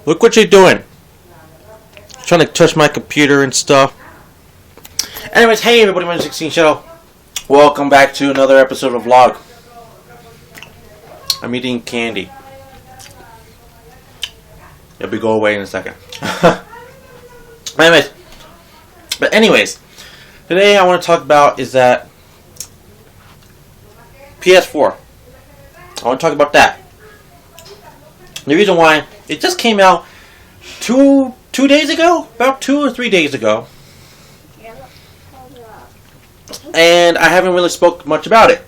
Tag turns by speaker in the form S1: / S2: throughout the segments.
S1: Look what you're doing. Trying to touch my computer and stuff. Anyways, hey everybody, my name is 16 Shadow. Welcome back to another episode of Vlog. I'm eating candy. It'll be go away in a second. Anyways, today I want to talk about is that PS4. I want to talk about that. The reason why, it just came out two days ago? About 2 or 3 days ago. And I haven't really spoke much about it.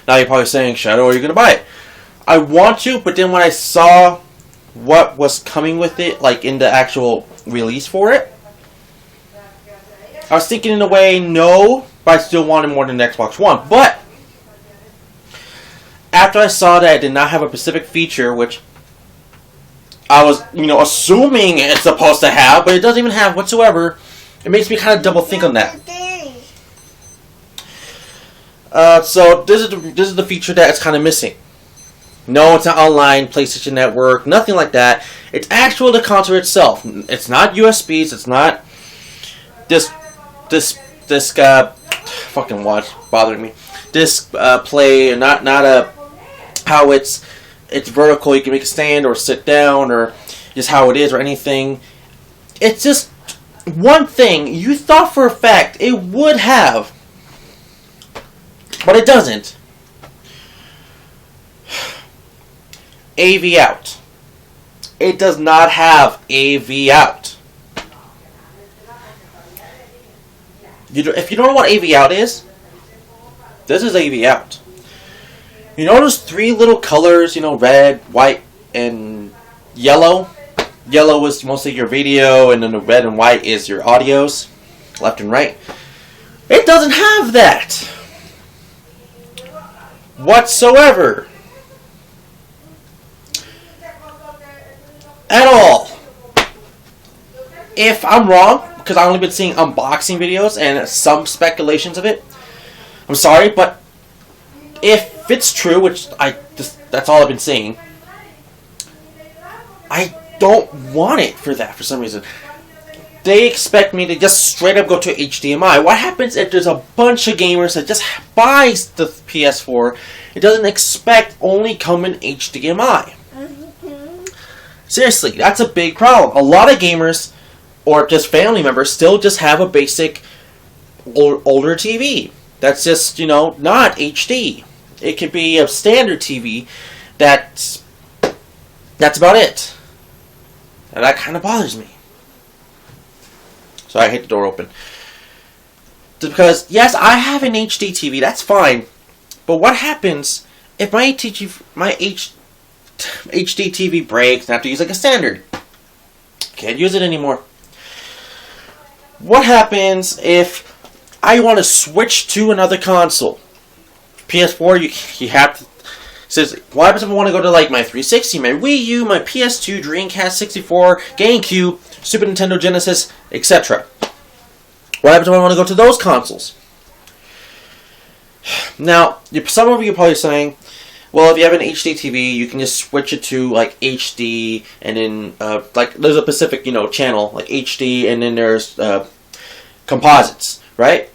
S1: Now you're probably saying, Shadow, are you going to buy it? I want to, but then when I saw what was coming with it, like in the actual release for it, I was thinking in a way, no, but I still wanted more than the Xbox One. But after I saw that it did not have a specific feature, which I was, assuming it's supposed to have, but it doesn't even have whatsoever, it makes me kind of double think on that. So this is the feature that it's kind of missing. No, it's not online, PlayStation Network, nothing like that. It's actual the console itself. It's not USBs. It's not this fucking watch bothering me. Disc play, not a how it's vertical. You can make a stand or sit down or just how it is or anything. It's just one thing you thought for a fact it would have, but it doesn't. AV out. It does not have AV out. If you don't know what AV out is, this is AV out. You know those three little colors, red, white, and yellow? Yellow is mostly your video, and then the red and white is your audios, left and right. It doesn't have that whatsoever. At all. If I'm wrong, because I've only been seeing unboxing videos and some speculations of it, I'm sorry, but if it's true, which that's all I've been seeing, I don't want it for that for some reason. They expect me to just straight up go to HDMI. What happens if there's a bunch of gamers that just buys the PS4, it doesn't expect only come in HDMI? Seriously, that's a big problem. A lot of gamers, or just family members, still just have a basic older TV. That's just, not HD. It could be a standard TV. That's about it. And that kind of bothers me. So I hate the door open. Because, yes, I have an HD TV. That's fine. But what happens if my HD TV breaks and I have to use like a standard? Can't use it anymore. What happens if I want to switch to another console? PS4, you have to. Says, what happens if I want to go to like my 360, my Wii U, my PS2, Dreamcast, 64, GameCube, Super Nintendo, Genesis, etc.? What happens if I want to go to those consoles? Now, some of you are probably saying, well, if you have an HD TV, you can just switch it to like HD, and then like there's a specific channel like HD, and then there's composites, right?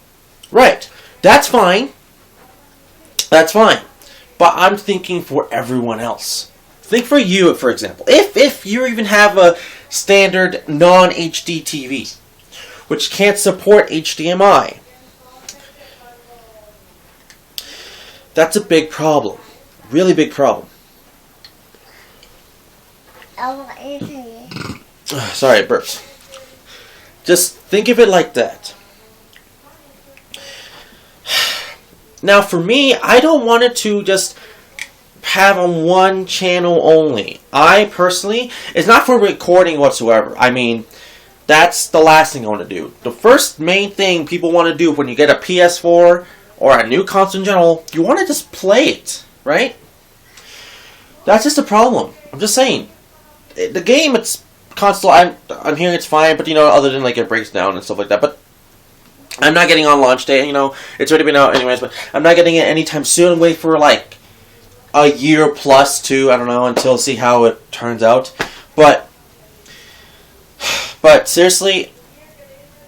S1: Right. That's fine. That's fine. But I'm thinking for everyone else. Think for you, for example. If you even have a standard non-HD TV, which can't support HDMI, that's a big problem. Really big problem. Sorry, it burps. Just think of it like that. Now, for me, I don't want it to just have on one channel only. I personally, it's not for recording whatsoever. I mean, that's the last thing I want to do. The first main thing people want to do when you get a PS4 or a new console in general, you want to just play it, right? That's just a problem. I'm just saying. The game, it's console, I'm hearing it's fine, but other than like it breaks down and stuff like that. But I'm not getting on launch day, it's already been out anyways, but I'm not getting it anytime soon. Wait for like a year plus too. I don't know, until see how it turns out. But seriously,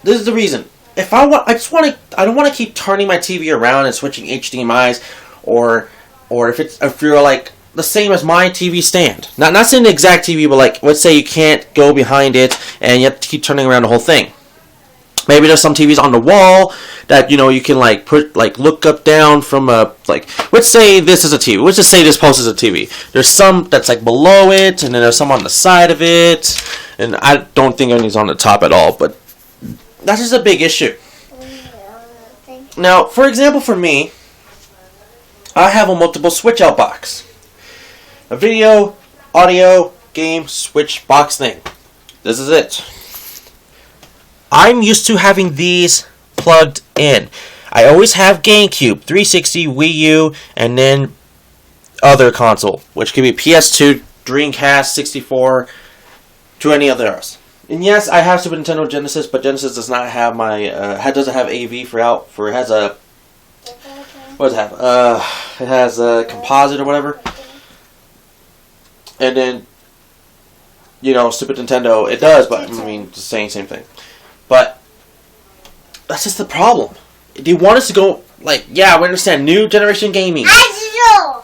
S1: this is the reason. If I want, I don't want to keep turning my TV around and switching HDMI's, or if you're like the same as my TV stand. Not saying the exact TV, but like let's say you can't go behind it and you have to keep turning around the whole thing. Maybe there's some TVs on the wall that you can like look up down from a let's say this is a TV. Let's just say this post is a TV. There's some that's like below it, and then there's some on the side of it, and I don't think anything's on the top at all. But that's just a big issue. Now, for example, for me, I have a multiple switch out box, a video, audio, game switch box thing. This is it. I'm used to having these plugged in. I always have GameCube, 360, Wii U, and then other console, which could be PS2, Dreamcast, 64, to any others. And yes, I have Super Nintendo Genesis, but Genesis does not have doesn't have AV for it has a, what does it have? It has a composite or whatever. And then, Super Nintendo, it does, but I mean, it's the same thing. But that's just the problem. They want us to go yeah, we understand new generation gaming,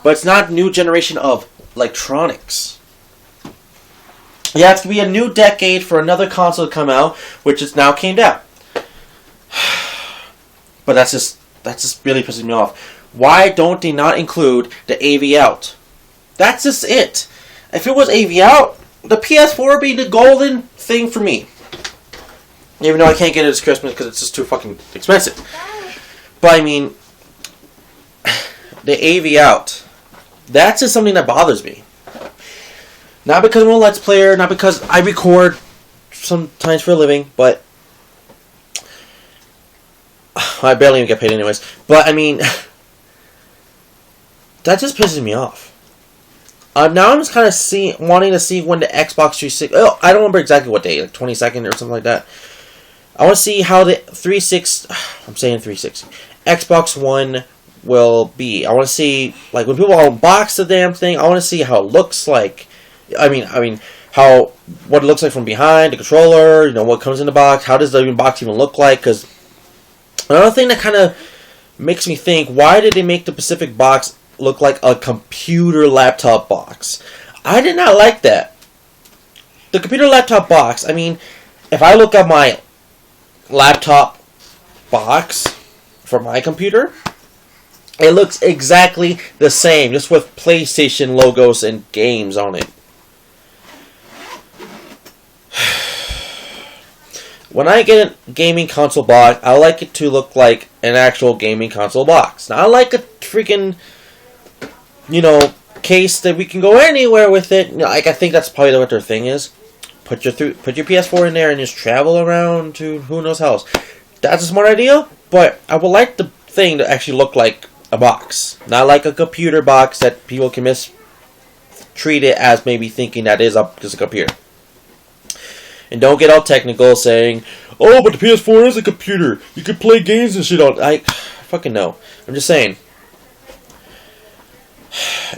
S1: but it's not new generation of electronics. Yeah, it's gonna be a new decade for another console to come out, which is now came out. But that's just really pissing me off. Why don't they not include the AV out? That's just it. If it was AV out, the PS4 would be the golden thing for me. Even though I can't get it this Christmas because it's just too fucking expensive. But I mean, the AV out, that's just something that bothers me. Not because I'm a Let's Player, not because I record sometimes for a living, but I barely even get paid anyways. But I mean, that just pisses me off. Now I'm just kind of wanting to see when the Xbox 360. Oh, I don't remember exactly what day, like 22nd or something like that. I want to see how the 360. I'm saying 360. Xbox One will be. I want to see when people unbox the damn thing. I want to see how it looks like. I mean, what it looks like from behind the controller. What comes in the box. How does the box even look like? Because another thing that kind of makes me think: why did they make the Pacific box look like a computer laptop box? I did not like that. The computer laptop box. I mean, if I look at my laptop box for my computer, it looks exactly the same, just with PlayStation logos and games on it. When I get a gaming console box, I like it to look like an actual gaming console box. Not like a freaking, case that we can go anywhere with it. I think that's probably what their thing is. Put your PS4 in there and just travel around to who knows how else. That's a smart idea, but I would like the thing to actually look like a box. Not like a computer box that people can mistreat it as maybe thinking that is just a computer. And don't get all technical saying, oh, but the PS4 is a computer. You can play games and shit on it. I fucking know. I'm just saying.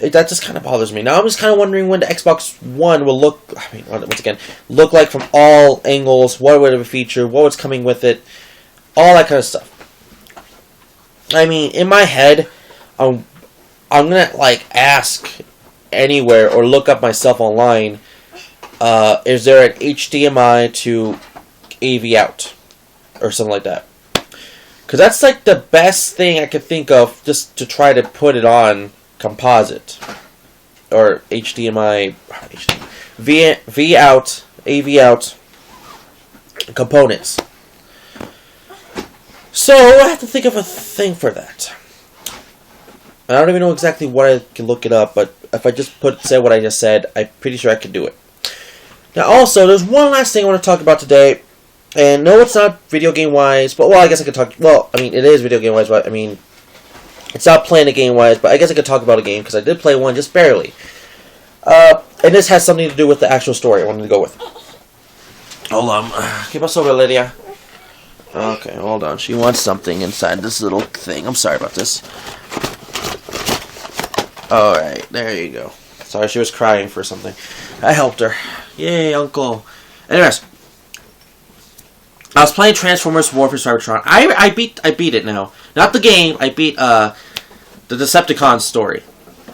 S1: That just kind of bothers me. Now I'm just kind of wondering when the Xbox One will look. I mean, once again, look like from all angles. What would it feature? What was coming with it? All that kind of stuff. I mean, in my head, I'm gonna ask anywhere or look up myself online. Is there an HDMI to AV out or something like that? Because that's the best thing I could think of just to try to put it on composite or HDMI, V out, AV out components. So I have to think of a thing for that. I don't even know exactly what I can look it up, but if I just say what I just said, I'm pretty sure I could do it. Now also, there's one last thing I want to talk about today. And no, it's not video game wise, but I guess I could talk. Well, I mean, it is video game wise, but I mean, it's not playing the game wise. But I guess I could talk about a game because I did play one just barely. And this has something to do with the actual story I wanted to go with. Hold on, ¿Qué pasó, Valeria? Okay, hold on. She wants something inside this little thing. I'm sorry about this. Alright, there you go. Sorry, she was crying for something. I helped her. Yay, uncle. Anyways. I was playing Transformers War for Cybertron. I beat it now. Not the game, I beat the Decepticons story.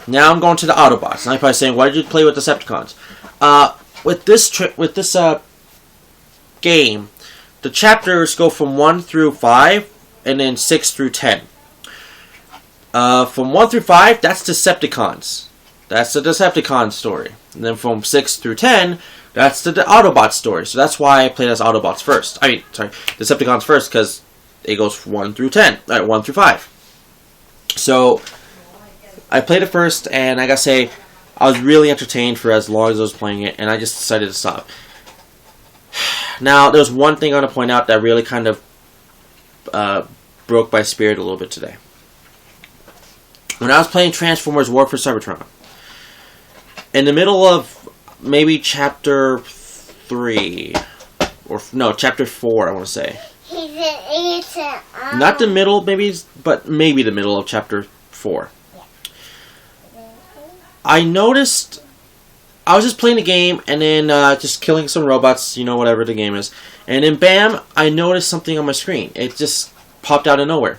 S1: Now I'm going to the Autobots. Now you're probably saying, why did you play with Decepticons? With this game, the chapters go from 1 through 5, and then 6 through 10. From 1 through 5, that's Decepticons. That's the Decepticon story. And then from 6 through 10, that's the Autobots story. So that's why I played as Autobots first. Decepticons first, because it goes 1 through 10. 1 through 5. So, I played it first, and I gotta say, I was really entertained for as long as I was playing it, and I just decided to stop. Now, there's one thing I want to point out that really kind of broke my spirit a little bit today. When I was playing Transformers War for Cybertron, in the middle of maybe chapter 3, or no, chapter 4, I want to say. Not the middle, but maybe the middle of chapter 4. I noticed, I was just playing the game, and then just killing some robots, whatever the game is. And then bam, I noticed something on my screen. It just popped out of nowhere.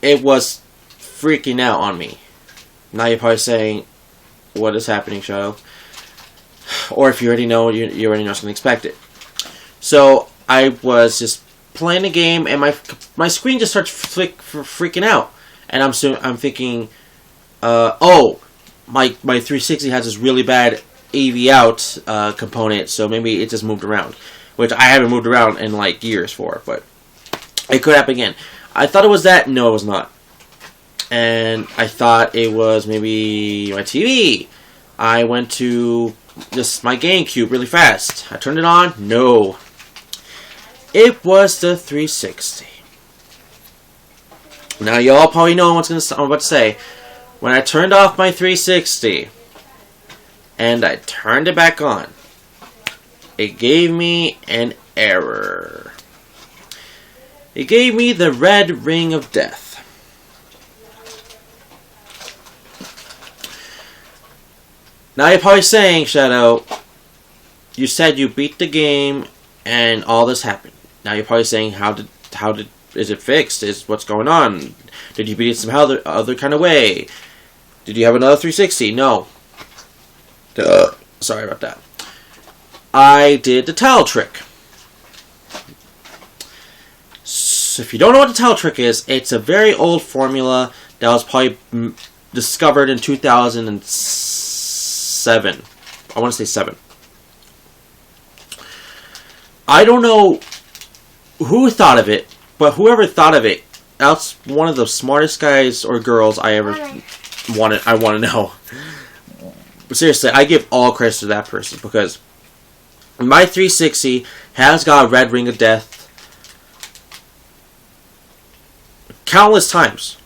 S1: It was freaking out on me. Now you're probably saying, what is happening, Shadow? Or if you already know, you already know what's going to expect it. So, I was just playing the game, and my screen just starts freaking out. And I'm thinking, oh, my 360 has this really bad AV out component, so maybe it just moved around. Which I haven't moved around in like years for, but it could happen again. I thought it was that. No, it was not. And I thought it was maybe my TV. I went to just my GameCube really fast. I turned it on. No. It was the 360. Now, y'all probably know what I'm about to say. When I turned off my 360 and I turned it back on, it gave me an error. It gave me the red ring of death. Now you're probably saying, Shadow, you said you beat the game and all this happened. Now you're probably saying, is it fixed? What's going on? Did you beat it some other kind of way? Did you have another 360? No. Sorry about that. I did the towel trick. So if you don't know what the towel trick is, it's a very old formula that was probably discovered in 2007. I want to say 7. I don't know who thought of it, but whoever thought of it, that's one of the smartest guys or girls I ever want to know. But seriously, I give all credit to that person, because my 360 has got a red ring of death countless times.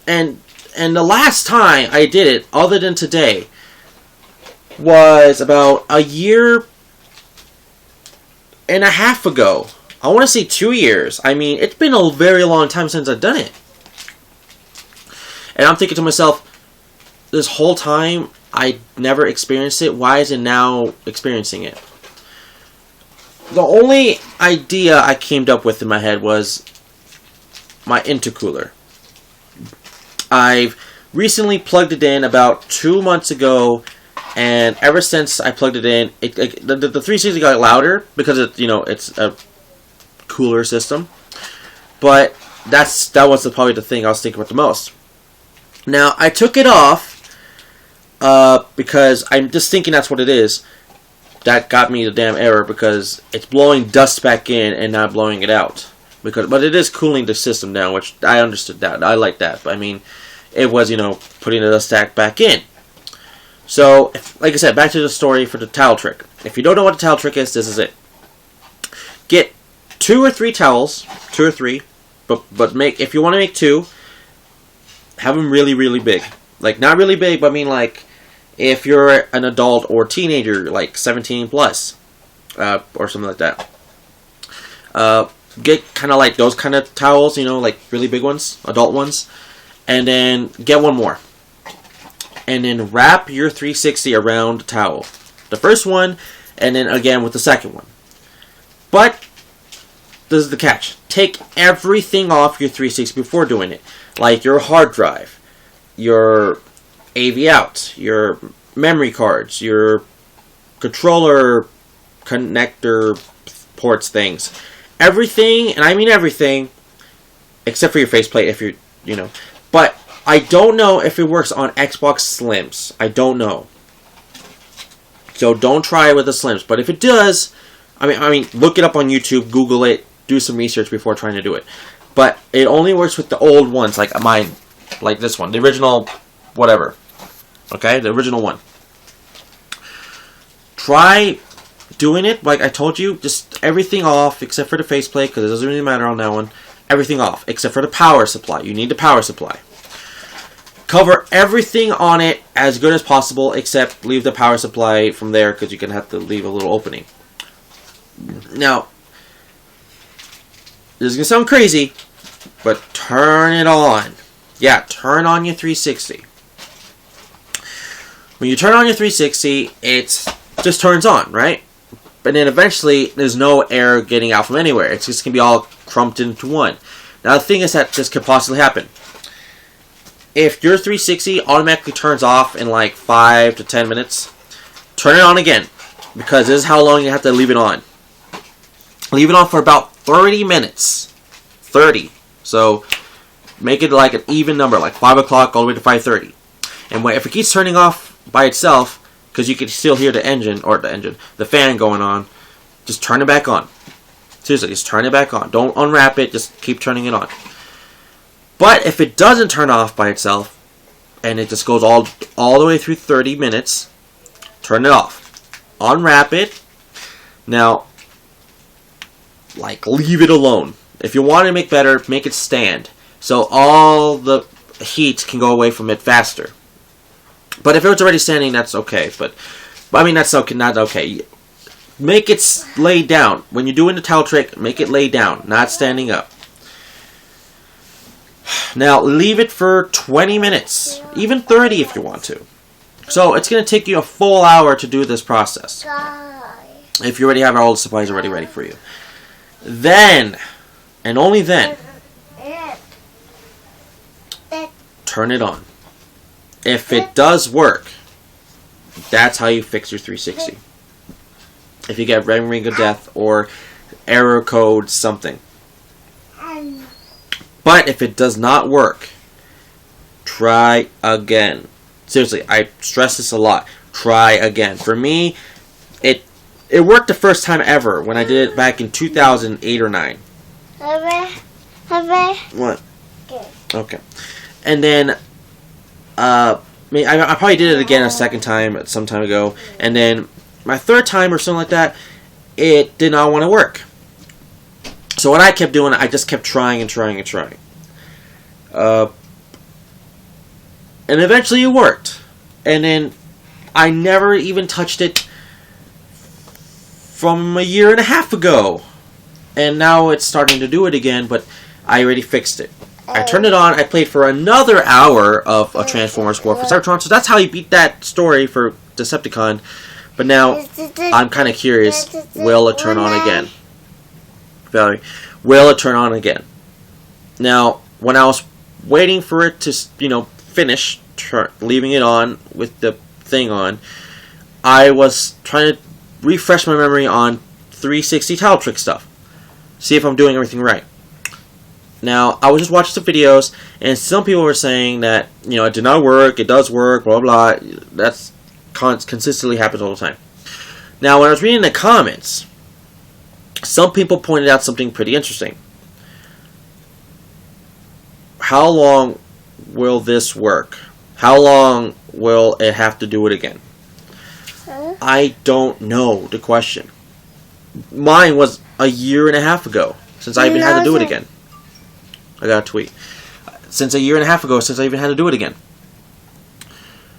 S1: And the last time I did it, other than today, was about a year and a half ago. I want to say 2 years. I mean, it's been a very long time since I've done it. And I'm thinking to myself, this whole time, I never experienced it. Why is it now experiencing it? The only idea I came up with in my head was my intercooler. I've recently plugged it in about 2 months ago, and ever since I plugged it in, the 360 got louder because it's a cooler system. But that was probably the thing I was thinking about the most. Now, I took it off because I'm just thinking that's what it is. That got me the damn error, because it's blowing dust back in and not blowing it out. But it is cooling the system down, which I understood that. I like that. But I mean, it was, putting the dust stack back in. So, like I said, back to the story for the towel trick. If you don't know what the towel trick is, this is it. Get 2 or 3 towels, 2 or 3, but if you want to make 2, have them really, really big. Like, not really big, but I mean, like, if you're an adult or teenager, like 17 plus, or something like that. get kind of like those kind of towels, you know, like really big ones, adult ones, and then get one more. And then wrap your 360 around the towel. The first one, and then again with the second one. But this is the catch. Take everything off your 360 before doing it. Like your hard drive, your AV out, your memory cards, your controller connector ports things. Everything, and I mean everything, except for your faceplate if you're, you know. But I don't know if it works on Xbox Slims. I don't know. So don't try it with the Slims. But if it does, I mean, look it up on YouTube, Google it, do some research before trying to do it. But it only works with the old ones, like mine, like this one, the original, whatever. Okay, the original one. Try doing it like I told you, just everything off except for the faceplate, because it doesn't really matter on that one. Everything off except for the power supply. You need the power supply. Cover everything on it as good as possible, except leave the power supply from there, because you're going to have to leave a little opening. Now, this is going to sound crazy, but turn it on. Yeah, turn on your 360. When you turn on your 360, it just turns on, right? But then eventually, there's no air getting out from anywhere. It's just going to be all crumped into one. Now, the thing is that this could possibly happen. If your 360 automatically turns off in like 5 to 10 minutes, turn it on again. Because this is how long you have to leave it on. Leave it on for about 30 minutes. 30. So, make it like an even number, like 5 o'clock all the way to 5:30. And if it keeps turning off by itself, because you can still hear the the fan going on, just turn it back on. Seriously, just turn it back on. Don't unwrap it, just keep turning it on. But if it doesn't turn off by itself, and it just goes all the way through 30 minutes, turn it off. Unwrap it. Now, like, leave it alone. If you want to make better, make it stand. So all the heat can go away from it faster. But if it was already standing, that's okay. But I mean, that's okay, not okay. Make it lay down. When you're doing the towel trick, make it lay down, not standing up. Now, leave it for 20 minutes. Even 30 if you want to. So, it's going to take you a full hour to do this process. If you already have all the supplies already ready for you. Then, and only then, turn it on. If it does work, that's how you fix your 360. If you get red ring of death or error code something. But if it does not work, try again. Seriously, I stress this a lot. Try again. For me, it worked the first time ever when I did it back in 2008 or 9. What? Okay. And then, I probably did it again a second time some time ago. And then my third time or something like that, it did not want to work. So what I kept doing, I just kept trying and trying and trying. And eventually it worked. And then I never even touched it from a year and a half ago. And now it's starting to do it again, but I already fixed it. I turned it on, I played for another hour of a Transformers War for Cybertron, so that's how you beat that story for Decepticon. But now, I'm kind of curious, will it turn on again? Valerie, will it turn on again? Now, when I was waiting for it to, finish, leaving it on with the thing on, I was trying to refresh my memory on 360 towel trick stuff. See if I'm doing everything right. Now, I was just watching some videos, and some people were saying that, it did not work, it does work, blah, blah, blah. That's consistently happens all the time. Now, when I was reading the comments, some people pointed out something pretty interesting. How long will this work? How long will it have to do it again? I don't know the question. Mine was a year and a half ago, since I even had to do it again. I got a tweet. Since a year and a half ago, since I even had to do it again.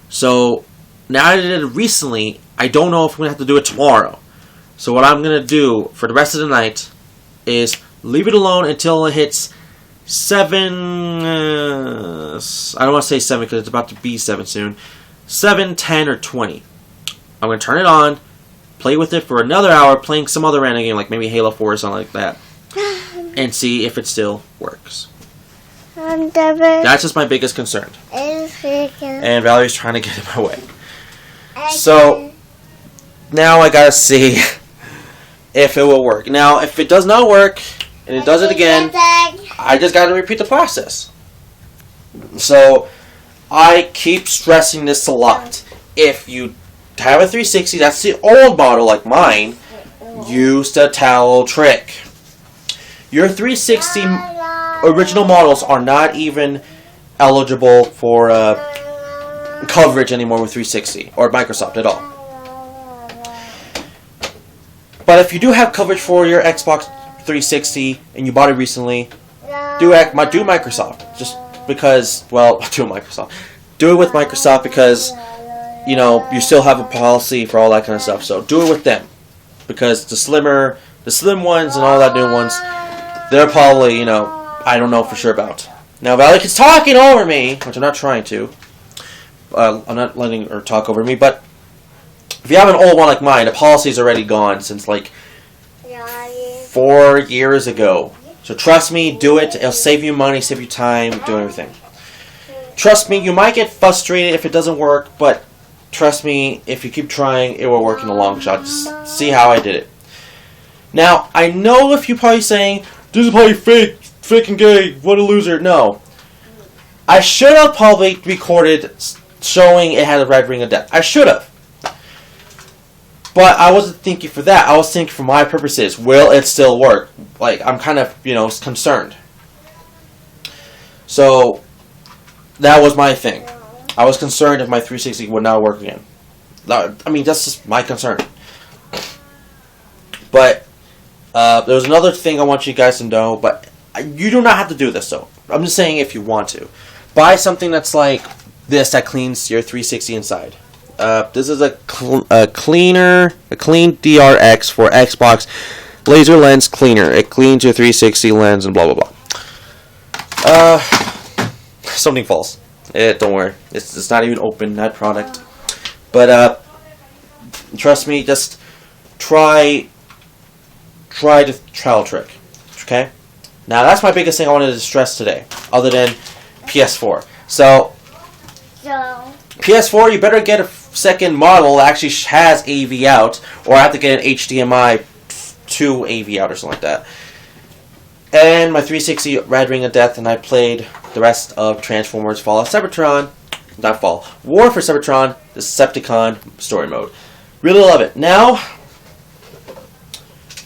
S1: So, now that I did it recently, I don't know if I'm going to have to do it tomorrow. So what I'm going to do for the rest of the night is Leave it alone until it hits 7. I don't want to say 7 because it's about to be 7 soon. 7, 10, or 20. I'm going to turn it on, play with it for another hour, playing some other random game, like maybe Halo 4 or something like that, and see if it still works. That's just my biggest concern. And Valerie's trying to get in my way. So, now I gotta see if it will work. Now, if it does not work, and it does it again, I just gotta repeat the process. So, I keep stressing this a lot. If you have a 360, that's the old model like mine, use the towel trick. Your 360 original models are not even eligible for coverage anymore with 360 or Microsoft at all. But if you do have coverage for your Xbox 360 and you bought it recently, do Microsoft. Just because, well, do Microsoft. Do it with Microsoft because, you know, you still have a policy for all that kind of stuff. So do it with them. Because the slim ones and all that new ones, they're probably, you know, I don't know for sure about. Now, Valerie is talking over me, which I'm not trying to. I'm not letting her talk over me, but if you have an old one like mine, the policy's already gone since like 4 years ago. So trust me, do it. It'll save you money, save you time, do everything. Trust me, you might get frustrated if it doesn't work, but trust me, if you keep trying, it will work in the long shot. Just see how I did it. Now, I know if you're probably saying, this is probably fake, freaking gay, what a loser. No. I should have probably recorded showing it had a red ring of death. I should have. But I wasn't thinking for that. I was thinking for my purposes, will it still work? Like, I'm kind of, you know, concerned. So, that was my thing. I was concerned if my 360 would not work again. I mean, that's just my concern. But, there was another thing I want you guys to know, but you do not have to do this, though. I'm just saying if you want to. Buy something that's like this that cleans your 360 inside. This is a clean DRX for Xbox laser lens cleaner. It cleans your 360 lens and blah blah blah. Something false. Don't worry, it's not even open, that product. But trust me, just try the trial trick. Okay. Now that's my biggest thing I wanted to stress today, other than PS4. So PS4, you better get a second model that actually has AV out, or I have to get an HDMI to AV out or something like that. And my 360 Red Ring of Death, and I played the rest of Transformers War for Cybertron, the Decepticon story mode. Really love it. Now,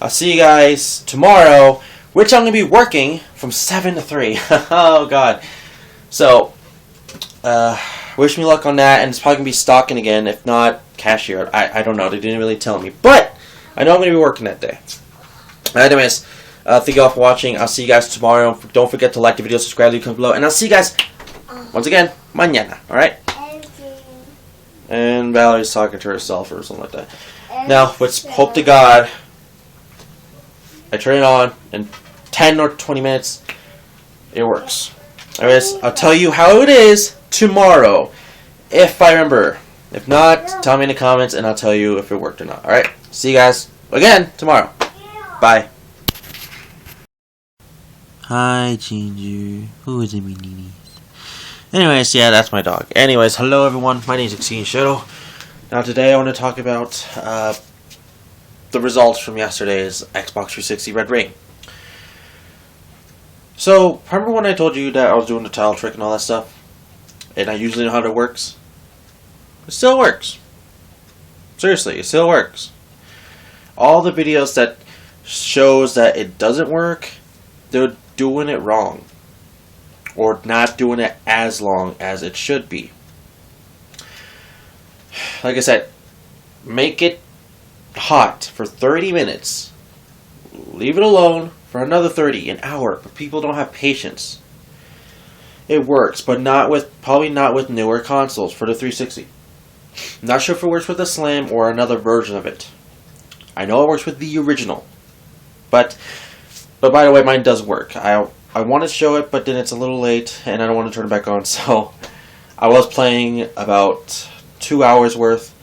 S1: I'll see you guys tomorrow, which I'm going to be working from 7 to 3. Oh, God. So, wish me luck on that, and it's probably going to be stocking again. If not, cashier. I don't know. They didn't really tell me. But, I know I'm going to be working that day. Anyways, thank you all for watching. I'll see you guys tomorrow. Don't forget to like the video, subscribe, leave a comment below, and I'll see you guys, once again, mañana. Alright? And Valerie's talking to herself or something like that. Now, let's hope to God I turn it on in 10 or 20 minutes. It works. Anyways, I'll tell you how it is tomorrow, if I remember. If not, tell me in the comments and I'll tell you if it worked or not. Alright? See you guys again tomorrow. Bye. Hi, Ginger. Who is it, me Nini? Anyways, yeah, that's my dog. Anyways, hello everyone. My name is XboxOne. Now today I want to talk about the results from yesterday's Xbox 360 Red Ring. So, remember when I told you that I was doing the tile trick and all that stuff? And I usually know how it works? It still works. Seriously, it still works. All the videos that shows that it doesn't work, they're doing it wrong. Or not doing it as long as it should be. Like I said, make it hot for 30 minutes. Leave it alone for another 30, an hour. But people don't have patience. It works, but probably not with newer consoles for the 360. Not sure if it works with the Slim or another version of it. I know it works with the original. But But by the way, mine does work. I want to show it, but then it's a little late, and I don't want to turn it back on. So I was playing about 2 hours worth.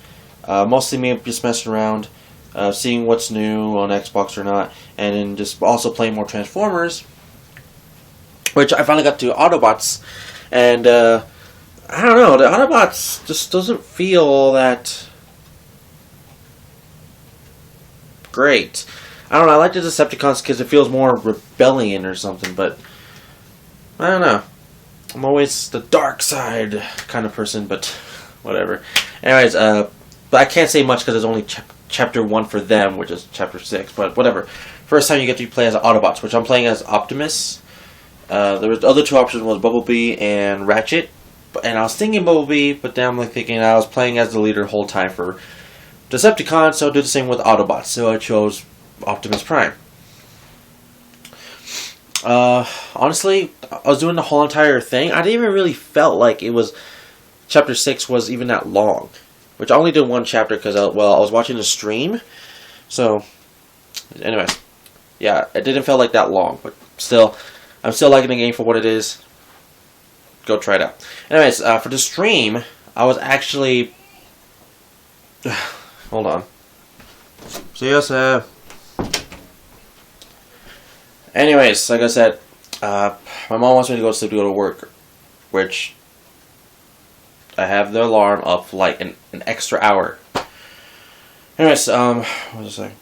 S1: Mostly me just messing around, seeing what's new on Xbox or not, and then just also playing more Transformers, which I finally got to Autobots, and I don't know, the Autobots just doesn't feel all that great. I don't know, I like the Decepticons because it feels more rebellion or something, but I don't know. I'm always the dark side kind of person, but whatever. Anyways, but I can't say much because there's only chapter 1 for them, which is chapter 6, but whatever. First time you get to play as Autobots, which I'm playing as Optimus. There was the other 2 options, was Bumblebee and Ratchet, and I was thinking Bumblebee, but then I'm like thinking I was playing as the leader the whole time for Decepticons, so I'll do the same with Autobots, so I chose Optimus Prime. Honestly, I was doing the whole entire thing. I didn't even really felt like it was chapter 6 was even that long. Which I only did 1 chapter because, I was watching the stream. So, anyways. Yeah, it didn't feel like that long. But still, I'm still liking the game for what it is. Go try it out. Anyways, for the stream, I was actually... Hold on. See you, sir. Anyways, like I said, my mom wants me to go to sleep to go to work. Which... I have the alarm up for like an extra hour. Anyways, what was I saying?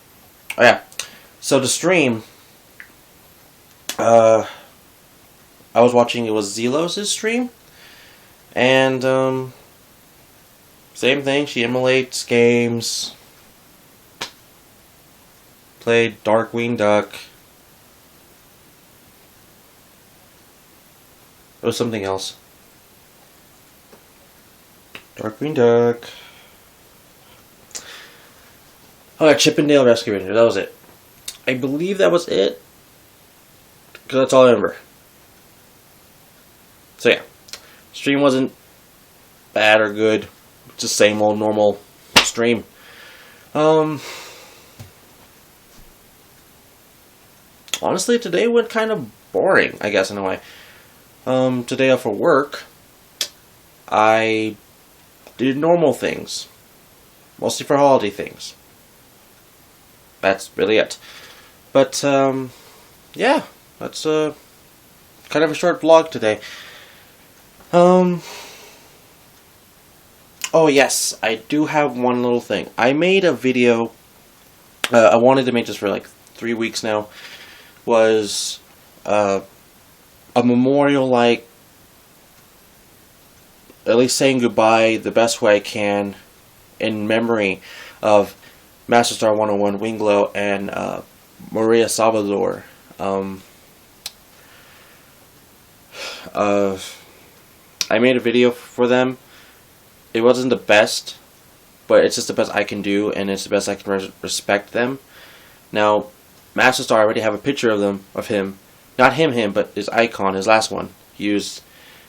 S1: Oh yeah. So the stream, I was watching, it was Zelos' stream. And, same thing, she emulates games. Played Darkwing Duck. It was something else. Darkwing Duck. Oh, yeah, Chippendale Rescue Rangers. That was it. I believe that was it. Because that's all I remember. So, yeah. Stream wasn't bad or good. Just same old normal stream. Honestly, today went kind of boring, I guess, in a way. Today for work, I did normal things. Mostly for holiday things. That's really it. But, yeah. That's, kind of a short vlog today. Oh, yes. I do have one little thing. I made a video. I wanted to make this for like 3 weeks now. Was, a memorial, like, at least saying goodbye the best way I can in memory of Master Star 101, Winglow, and Maria Salvador. I made a video for them. It wasn't the best, but it's just the best I can do, and it's the best I can respect them. Now, Master Star, I already have a picture of him. Not him, but his icon, his last one, used.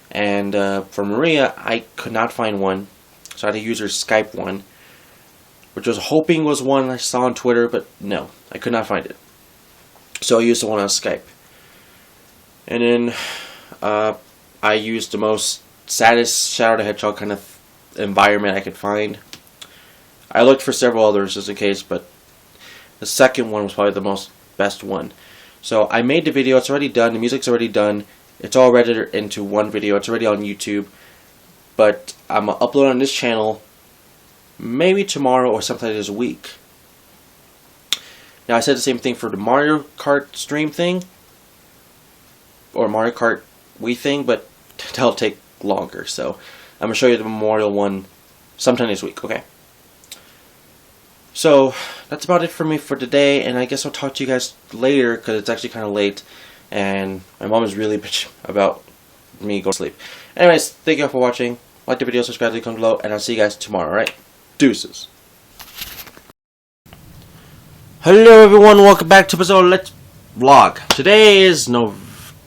S1: And for Maria, I could not find one, so I had to use her Skype one, which I was hoping was one I saw on Twitter, but no, I could not find it. So I used the one on Skype. And then I used the most saddest Shadow the Hedgehog kind of environment I could find. I looked for several others just in case, but the second one was probably the best one. So I made the video, it's already done, the music's already done, it's all rendered into one video, it's already on YouTube, but I'm going to upload on this channel maybe tomorrow or sometime this week. Now I said the same thing for the Mario Kart stream thing, or Mario Kart Wii thing, but that'll take longer, so I'm going to show you the Memorial one sometime this week, okay? So, that's about it for me for today, and I guess I'll talk to you guys later, because it's actually kind of late, and my mom is really bitch about me going to sleep. Anyways, thank you all for watching. Like the video, subscribe to the comment below, and I'll see you guys tomorrow, alright? Deuces. Hello everyone, welcome back to episode Let's Vlog. Today is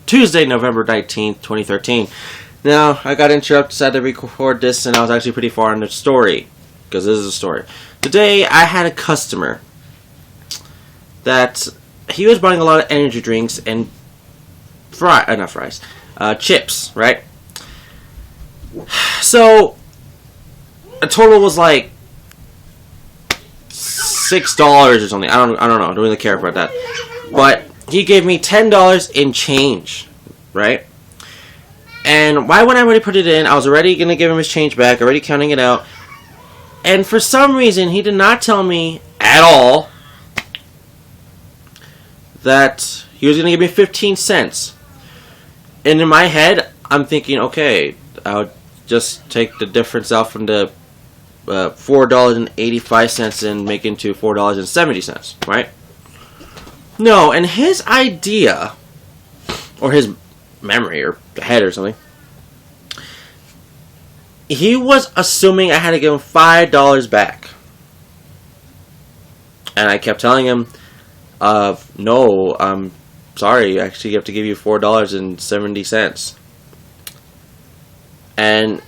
S1: Tuesday, November 19th, 2013. Now, I got interrupted, decided to record this, and I was actually pretty far in the story, because this is a story. Today, I had a customer that he was buying a lot of energy drinks and chips, right? So the total was like $6 or something. I don't know. I don't really care about that. But he gave me $10 in change, right? And why when I already put it in, I was already gonna give him his change back, already counting it out. And for some reason, he did not tell me at all that he was gonna give me 15 cents. And in my head, I'm thinking, okay, I'll just take the difference out from the $4.85 and make it into $4.70, right? No, and his idea, or his memory, or head or something, he was assuming I had to give him $5 back. And I kept telling him, no, I'm sorry, actually you have to give you $4.70. And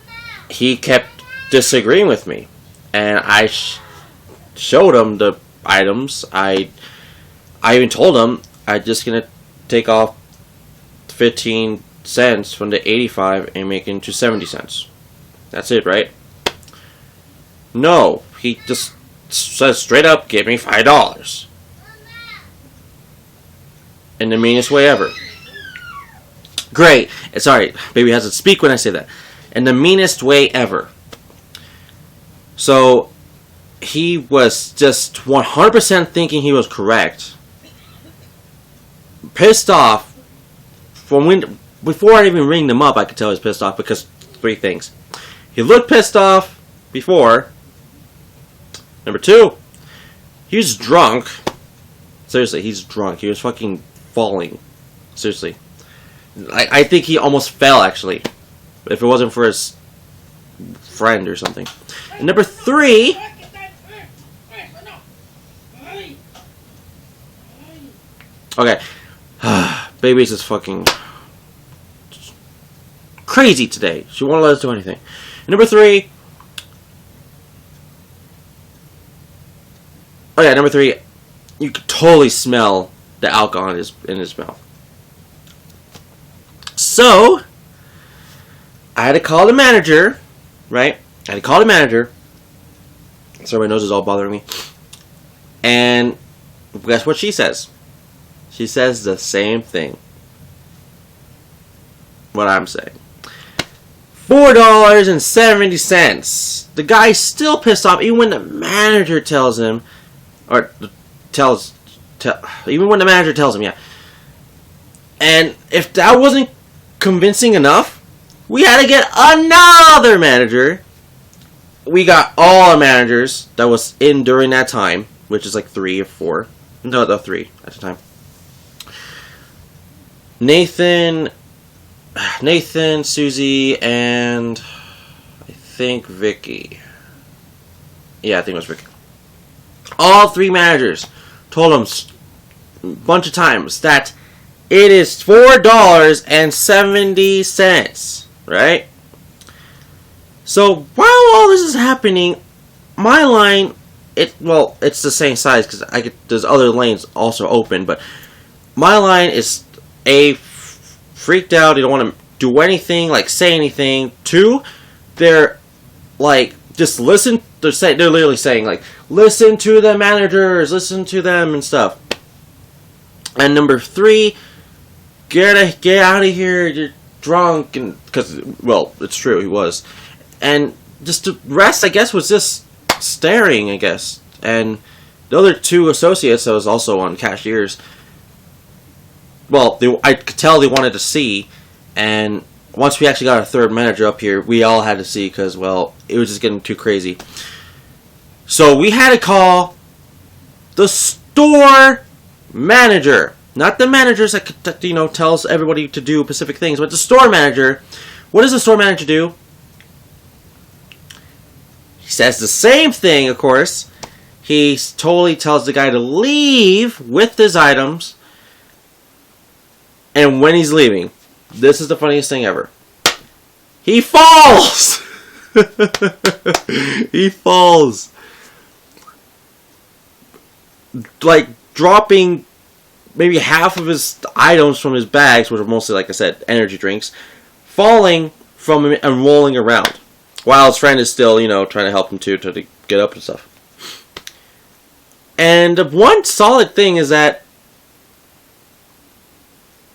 S1: he kept disagreeing with me. And I showed him the items. I even told him I'm just going to take off 15 cents from the 85 and make it into 70 cents. That's it, right? No, he just says straight up, give me $5. In the meanest way ever. Great. Sorry, baby has to speak when I say that. In the meanest way ever. So, he was just 100% thinking he was correct. Pissed off. Before I even ringed him up, I could tell he was pissed off because 3 things. He looked pissed off before. Number 2, he was drunk. Seriously, he's drunk. He was fucking falling. Seriously. I think he almost fell, actually. If it wasn't for his friend or something. And number 3... Okay. Baby's just fucking crazy today. She won't let us do anything. And number 3... Oh yeah, number 3... You could totally smell the alcohol in his mouth. So, I had to call the manager, right? I had to call the manager. Sorry, my nose is all bothering me. And guess what she says? She says the same thing. What I'm saying. $4.70. The guy's still pissed off, even when the manager tells him, or even when the manager tells him, yeah. And if that wasn't convincing enough, we had to get another manager. We got all our managers that was in during that time, which is like 3 or 4. No, 3 at the time. Nathan, Susie, and I think Vicky. Yeah, I think it was Vicky. All 3 managers told him a bunch of times that it is $4.70, right? So while all this is happening, my line, it's the same size because there's other lanes also open, but my line is freaked out. They don't want to do anything, like say anything. 2, they're like just listen. They're literally saying like listen to the managers, listen to them and stuff. And number 3, get out of here. You're drunk, and because it's true, he was. And just the rest, I guess, was just staring, I guess. And the other 2 associates that was also on cashiers, I could tell they wanted to see. And once we actually got our 3rd manager up here, we all had to see because, it was just getting too crazy. So we had to call the store manager. Not the managers that tells everybody to do specific things, but the store manager. What does the store manager do? He says the same thing, of course. He totally tells the guy to leave with his items. And when he's leaving, this is the funniest thing ever. He falls! He falls. Like, dropping maybe half of his items from his bags, which are mostly, like I said, energy drinks, falling from him and rolling around, while his friend is still, you know, trying to help him to get up and stuff. And one solid thing is that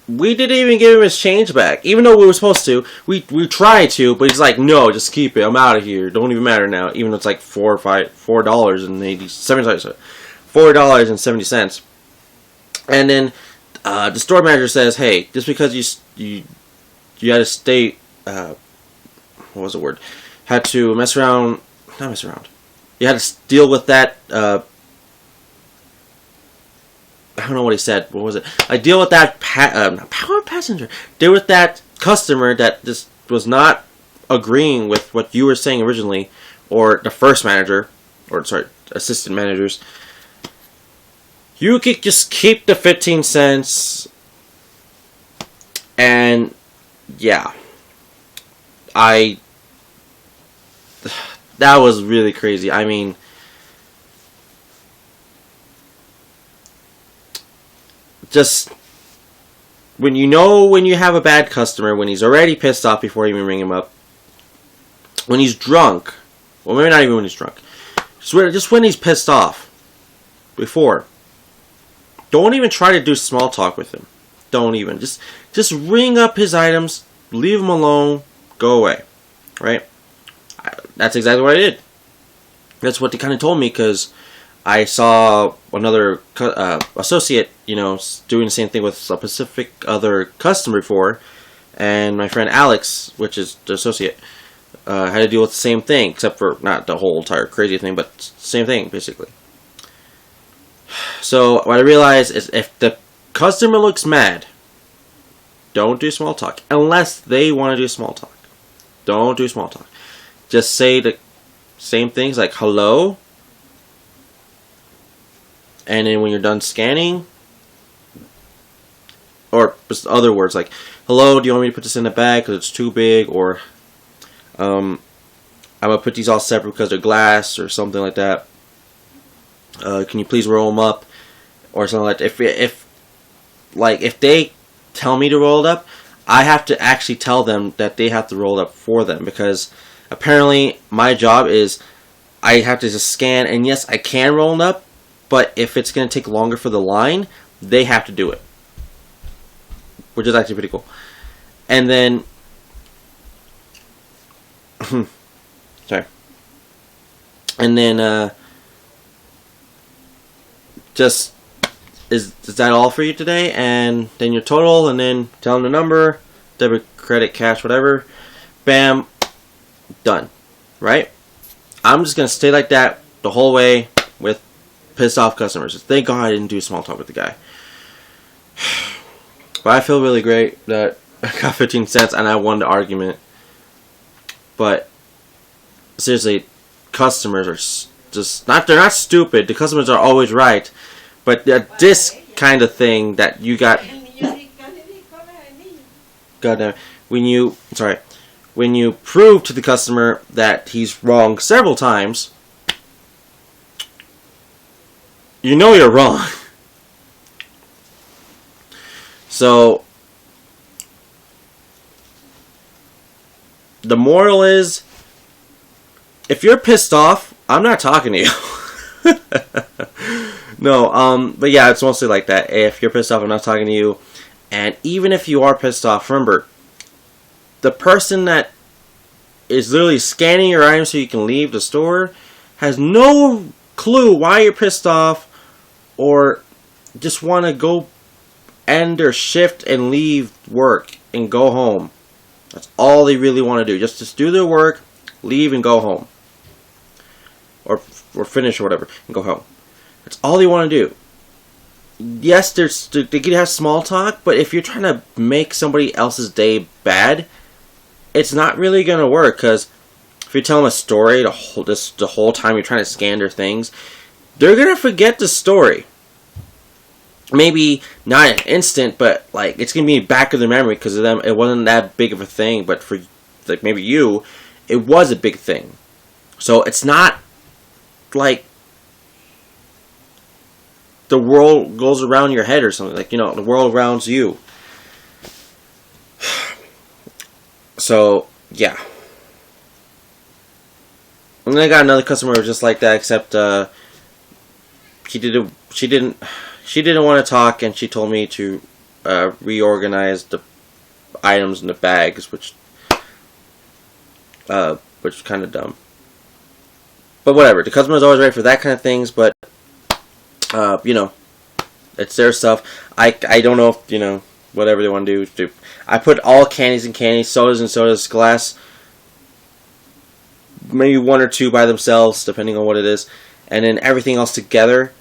S1: we didn't even give him his change back, even though we were supposed to. We tried to, but he's like, no, just keep it. I'm out of here. Don't even matter now. Even though it's like $4.70. And then the store manager says, hey, just because you had to stay, what was the word? Had to mess around, not mess around. You had to deal with that. I don't know what he said. What was it? I deal with that passenger. Deal with that customer that just was not agreeing with what you were saying originally, or the first manager, or sorry, assistant managers. You could just keep the 15 cents. And yeah, that was really crazy. I mean, just when you have a bad customer, when he's already pissed off before you even ring him up, when he's drunk, well, maybe not even when he's drunk, just when he's pissed off before, don't even try to do small talk with him. Don't even. Just ring up his items, leave him alone, go away. Right? That's exactly what I did. That's what they kind of told me, because I saw another associate, you know, doing the same thing with a specific other customer before, and my friend Alex, which is the associate, had to deal with the same thing, except for not the whole entire crazy thing, but same thing basically. So what I realized is, if the customer looks mad, don't do small talk unless they want to do small talk. Don't do small talk. Just say the same things like hello. And then when you're done scanning, or just other words like, hello, do you want me to put this in the bag because it's too big? Or, I'm going to put these all separate because they're glass, or something like that. Can you please roll them up? Or something like that. If they tell me to roll it up, I have to actually tell them that they have to roll it up for them. Because apparently my job is, I have to just scan, and yes, I can roll it up. But if it's going to take longer for the line, they have to do it. Which is actually pretty cool. And then, sorry. And then, just, is that all for you today? And then your total, and then tell them the number, debit, credit, cash, whatever. Bam. Done. Right? I'm just going to stay like that the whole way with pissed off customers. Thank God I didn't do small talk with the guy. But I feel really great that I got 15 cents and I won the argument. But seriously, customers are just they're not stupid. The customers are always right. But this kind of thing that you got, goddamn, when you prove to the customer that he's wrong several times, you know you're wrong. So, the moral is, if you're pissed off, I'm not talking to you. No, but yeah, it's mostly like that. If you're pissed off, I'm not talking to you. And even if you are pissed off, remember, the person that is literally scanning your items so you can leave the store has no clue why you're pissed off, or just want to go end their shift and leave work and go home. That's all they really want to do. Just do their work, leave and go home. Or finish or whatever and go home. That's all they want to do. Yes, they can have small talk, but if you're trying to make somebody else's day bad, it's not really going to work, because if you tell them a story the whole time you're trying to scan their things, they're going to forget the story. Maybe not an instant, but like it's going to be back of their memory because of them. It wasn't that big of a thing, but for like maybe you, it was a big thing. So it's not like the world goes around your head or something. Like, you know, the world around you. So, yeah. And then I got another customer who was just like that, except she didn't want to talk, and she told me to reorganize the items in the bags, which is kind of dumb. But whatever, the customer's always ready for that kind of things, but you know, it's their stuff. I don't know if, you know, whatever they want to do. I put all candies in candies, sodas in sodas, glass, maybe one or two by themselves, depending on what it is, and then everything else together.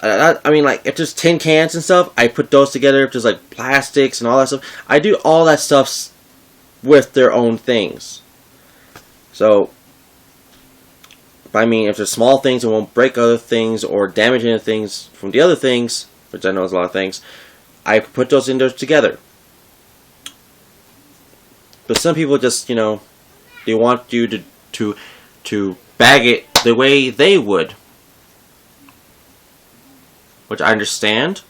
S1: I mean, like, if there's tin cans and stuff, I put those together. If there's, like, plastics and all that stuff, I do all that stuff with their own things. So, I mean, if there's small things that won't break other things or damage any things from the other things, which I know is a lot of things, I put those in there together. But some people just, you know, they want you to bag it the way they would. Which I understand.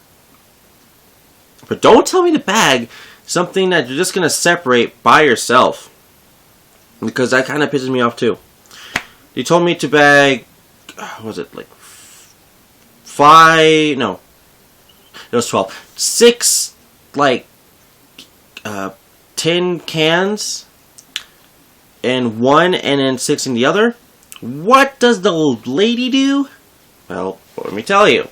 S1: But don't tell me to bag something that you're just going to separate by yourself. Because that kind of pisses me off too. They told me to bag, what was it, like 5, no, it was 12. 6, like, tin cans in one and then 6 in the other. What does the old lady do? Well, let me tell you.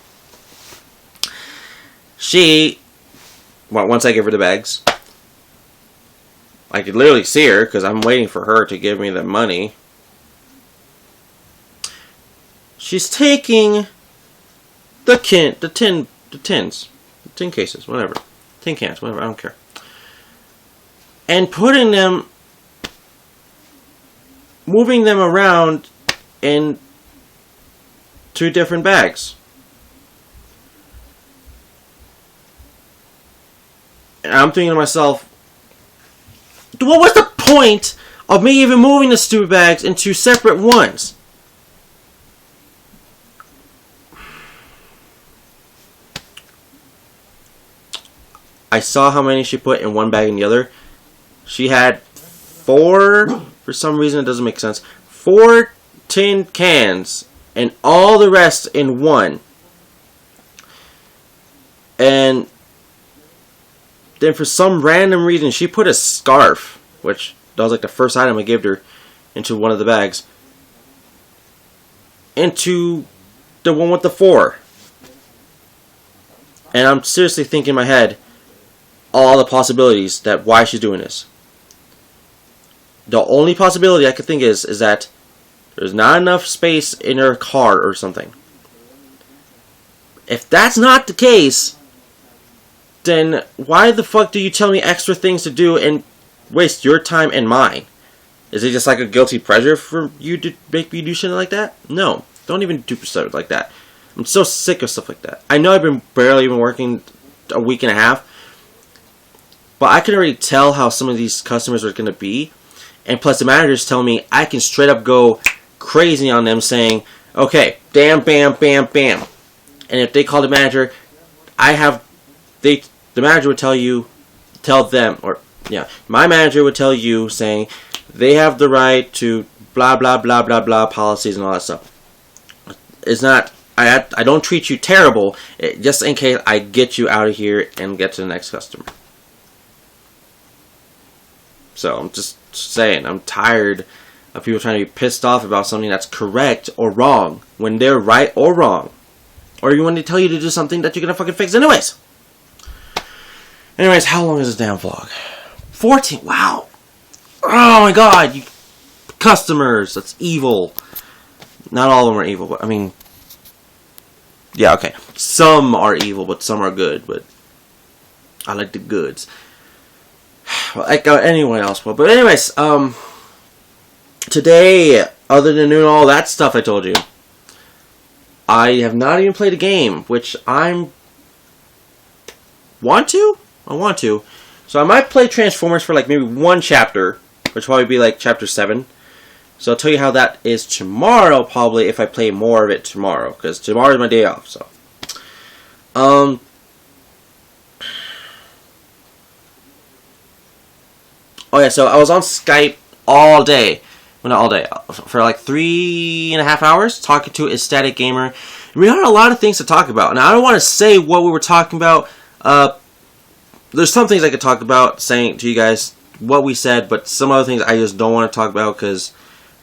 S1: She, well, once I give her the bags, I could literally see her because I'm waiting for her to give me the money. She's taking the tin cases, whatever, tin cans, whatever, I don't care, and putting them, moving them around in 2 different bags. And I'm thinking to myself, what was the point of me even moving the stupid bags into separate ones? I saw how many she put in one bag and the other. She had 4, for some reason it doesn't make sense, 4 tin cans and all the rest in one. And then for some random reason she put a scarf, which that was like the first item I gave her, into one of the bags, into the one with the 4. And I'm seriously thinking in my head all the possibilities that why she's doing this. The only possibility I could think is that there's not enough space in her car or something. If that's not the case, then why the fuck do you tell me extra things to do and waste your time and mine? Is it just like a guilty pleasure for you to make me do shit like that? No, don't even do stuff like that. I'm so sick of stuff like that. I know I've been barely even working a week and a half, but I can already tell how some of these customers are going to be. And plus the managers tell me I can straight up go crazy on them saying, okay, damn, bam, bam, bam. And if they call the manager, the manager would tell them, or yeah, my manager would tell you saying they have the right to blah, blah, blah, blah, blah, policies and all that stuff. It's not, I don't treat you terrible, just in case I get you out of here and get to the next customer. So I'm just saying, I'm tired of people trying to be pissed off about something that's correct or wrong when they're right or wrong. Or even when they tell you to do something that you're going to fucking fix anyways. Anyways, how long is this damn vlog? 14, wow. Oh my god, you customers, that's evil. Not all of them are evil, but I mean, yeah, okay. Some are evil, but some are good, but I like the goods. Like anyone else will. But anyways, today, other than doing all that stuff I told you, I have not even played a game, which I want to. So I might play Transformers for like maybe 1 chapter, which will probably be like chapter 7. So I'll tell you how that is tomorrow, probably, if I play more of it tomorrow, because tomorrow is my day off, so. Oh yeah, so I was on Skype all day. Well, not all day. For like 3.5 hours talking to a static gamer. We had a lot of things to talk about. Now, I don't want to say what we were talking about. There's some things I could talk about, saying to you guys what we said, but some other things I just don't want to talk about because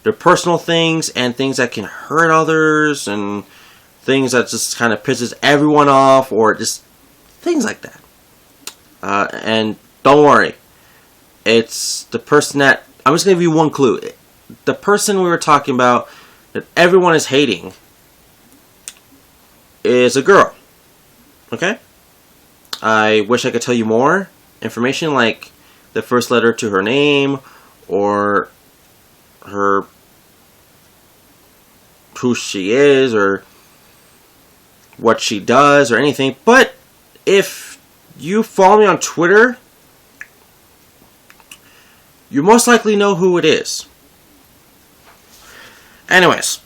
S1: they're personal things and things that can hurt others and things that just kind of pisses everyone off or just things like that. And don't worry. It's the person that... I'm just going to give you one clue. The person we were talking about that everyone is hating is a girl. Okay? I wish I could tell you more information, like the first letter to her name or her... who she is or what she does or anything. But if you follow me on Twitter, you most likely know who it is. Anyways,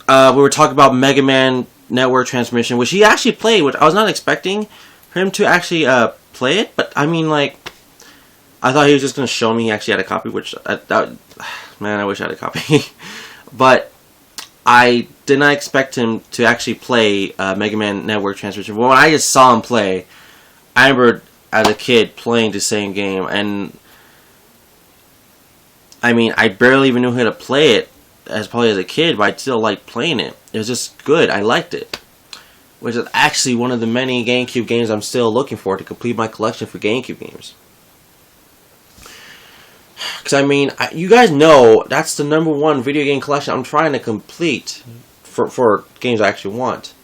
S1: we were talking about Mega Man Network Transmission, which he actually played, which I was not expecting him to actually play it. But I mean, like, I thought he was just going to show me he actually had a copy, which, man, I wish I had a copy. But I did not expect him to actually play Mega Man Network Transmission. When I just saw him play, I remember as a kid playing the same game, and I mean, I barely even knew how to play it probably as a kid, but I still liked playing it. It was just good. I liked it. Which is actually one of the many GameCube games I'm still looking for to complete my collection for GameCube games. Because, I mean, you guys know that's the #1 video game collection I'm trying to complete for games I actually want.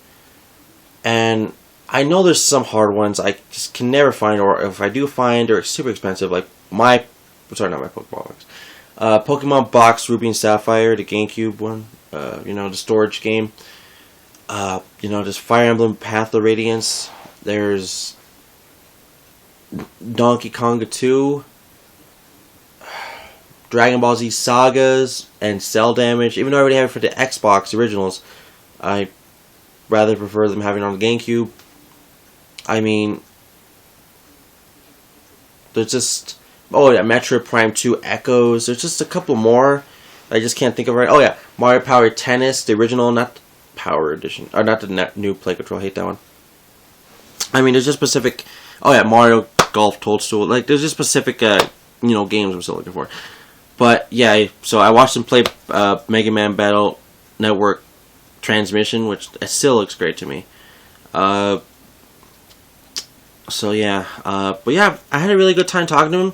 S1: And I know there's some hard ones I just can never find, or if I do find, they're super expensive. Like not my Pokemon box. Pokemon Box Ruby and Sapphire, the GameCube one. The storage game. Just Fire Emblem Path of Radiance. There's Donkey Konga 2. Dragon Ball Z Sagas and Cell Damage. Even though I already have it for the Xbox originals, I rather prefer them having it on the GameCube. I mean, there's just... Oh yeah, Metroid Prime 2 Echoes. There's just a couple more I just can't think of right. Oh yeah, Mario Power Tennis, the original, not the Power Edition, or not the new Play Control. I hate that one. I mean, there's just specific... Oh yeah, Mario Golf Toadstool. Like, there's just specific, games I'm still looking for. But yeah, so I watched him play Mega Man Battle Network Transmission, which still looks great to me. So yeah, but yeah, I had a really good time talking to him.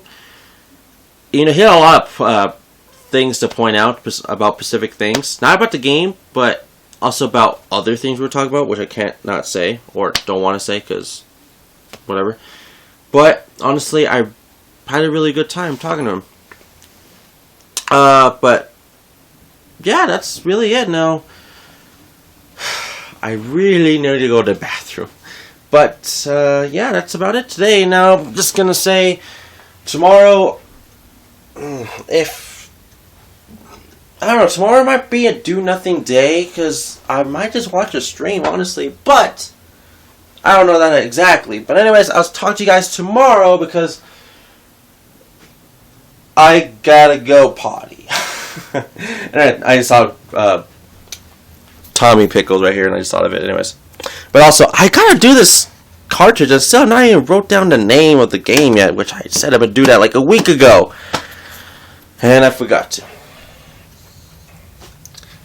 S1: He had a lot of things to point out about specific things, not about the game, but also about other things we were talking about, which I can't not say or don't want to say because whatever. But honestly, I had a really good time talking to him. But yeah, that's really it. Now, I really need to go to the bathroom. But yeah, that's about it today. Now, I'm just gonna say tomorrow, tomorrow might be a do nothing day because I might just watch a stream, honestly. But I don't know that exactly. But anyways, I'll talk to you guys tomorrow because I gotta go potty. And I just saw Tommy Pickles right here, and I just thought of it. Anyways, but also I gotta do this cartridge. I still not even wrote down the name of the game yet, which I said I would do that like a week ago, and I forgot to.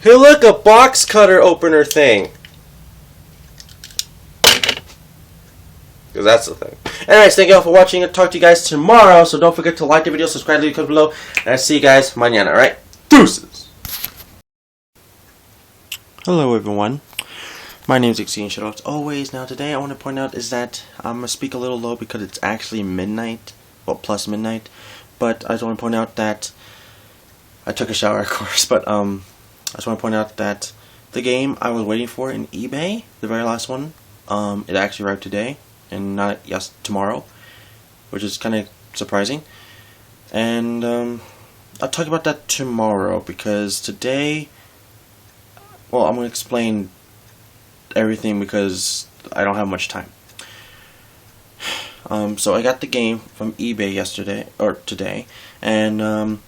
S1: Hey, look, a box cutter opener thing. Because that's the thing. Anyways, thank you all for watching. I'll talk to you guys tomorrow. So don't forget to like the video, subscribe, leave a comment below. And I'll see you guys mañana, alright? Deuces! Hello, everyone. My name is XboxOne Shadow. As always, now today I want to point out is that I'm going to speak a little low because it's actually midnight. Well, plus midnight. But I just want to point out that I took a shower, of course. But I just want to point out that the game I was waiting for in eBay, the very last one, it actually arrived today. And not tomorrow, which is kind of surprising. And I'll talk about that tomorrow because today, well, I'm going to explain everything because I don't have much time. So I got the game from eBay yesterday, or today, and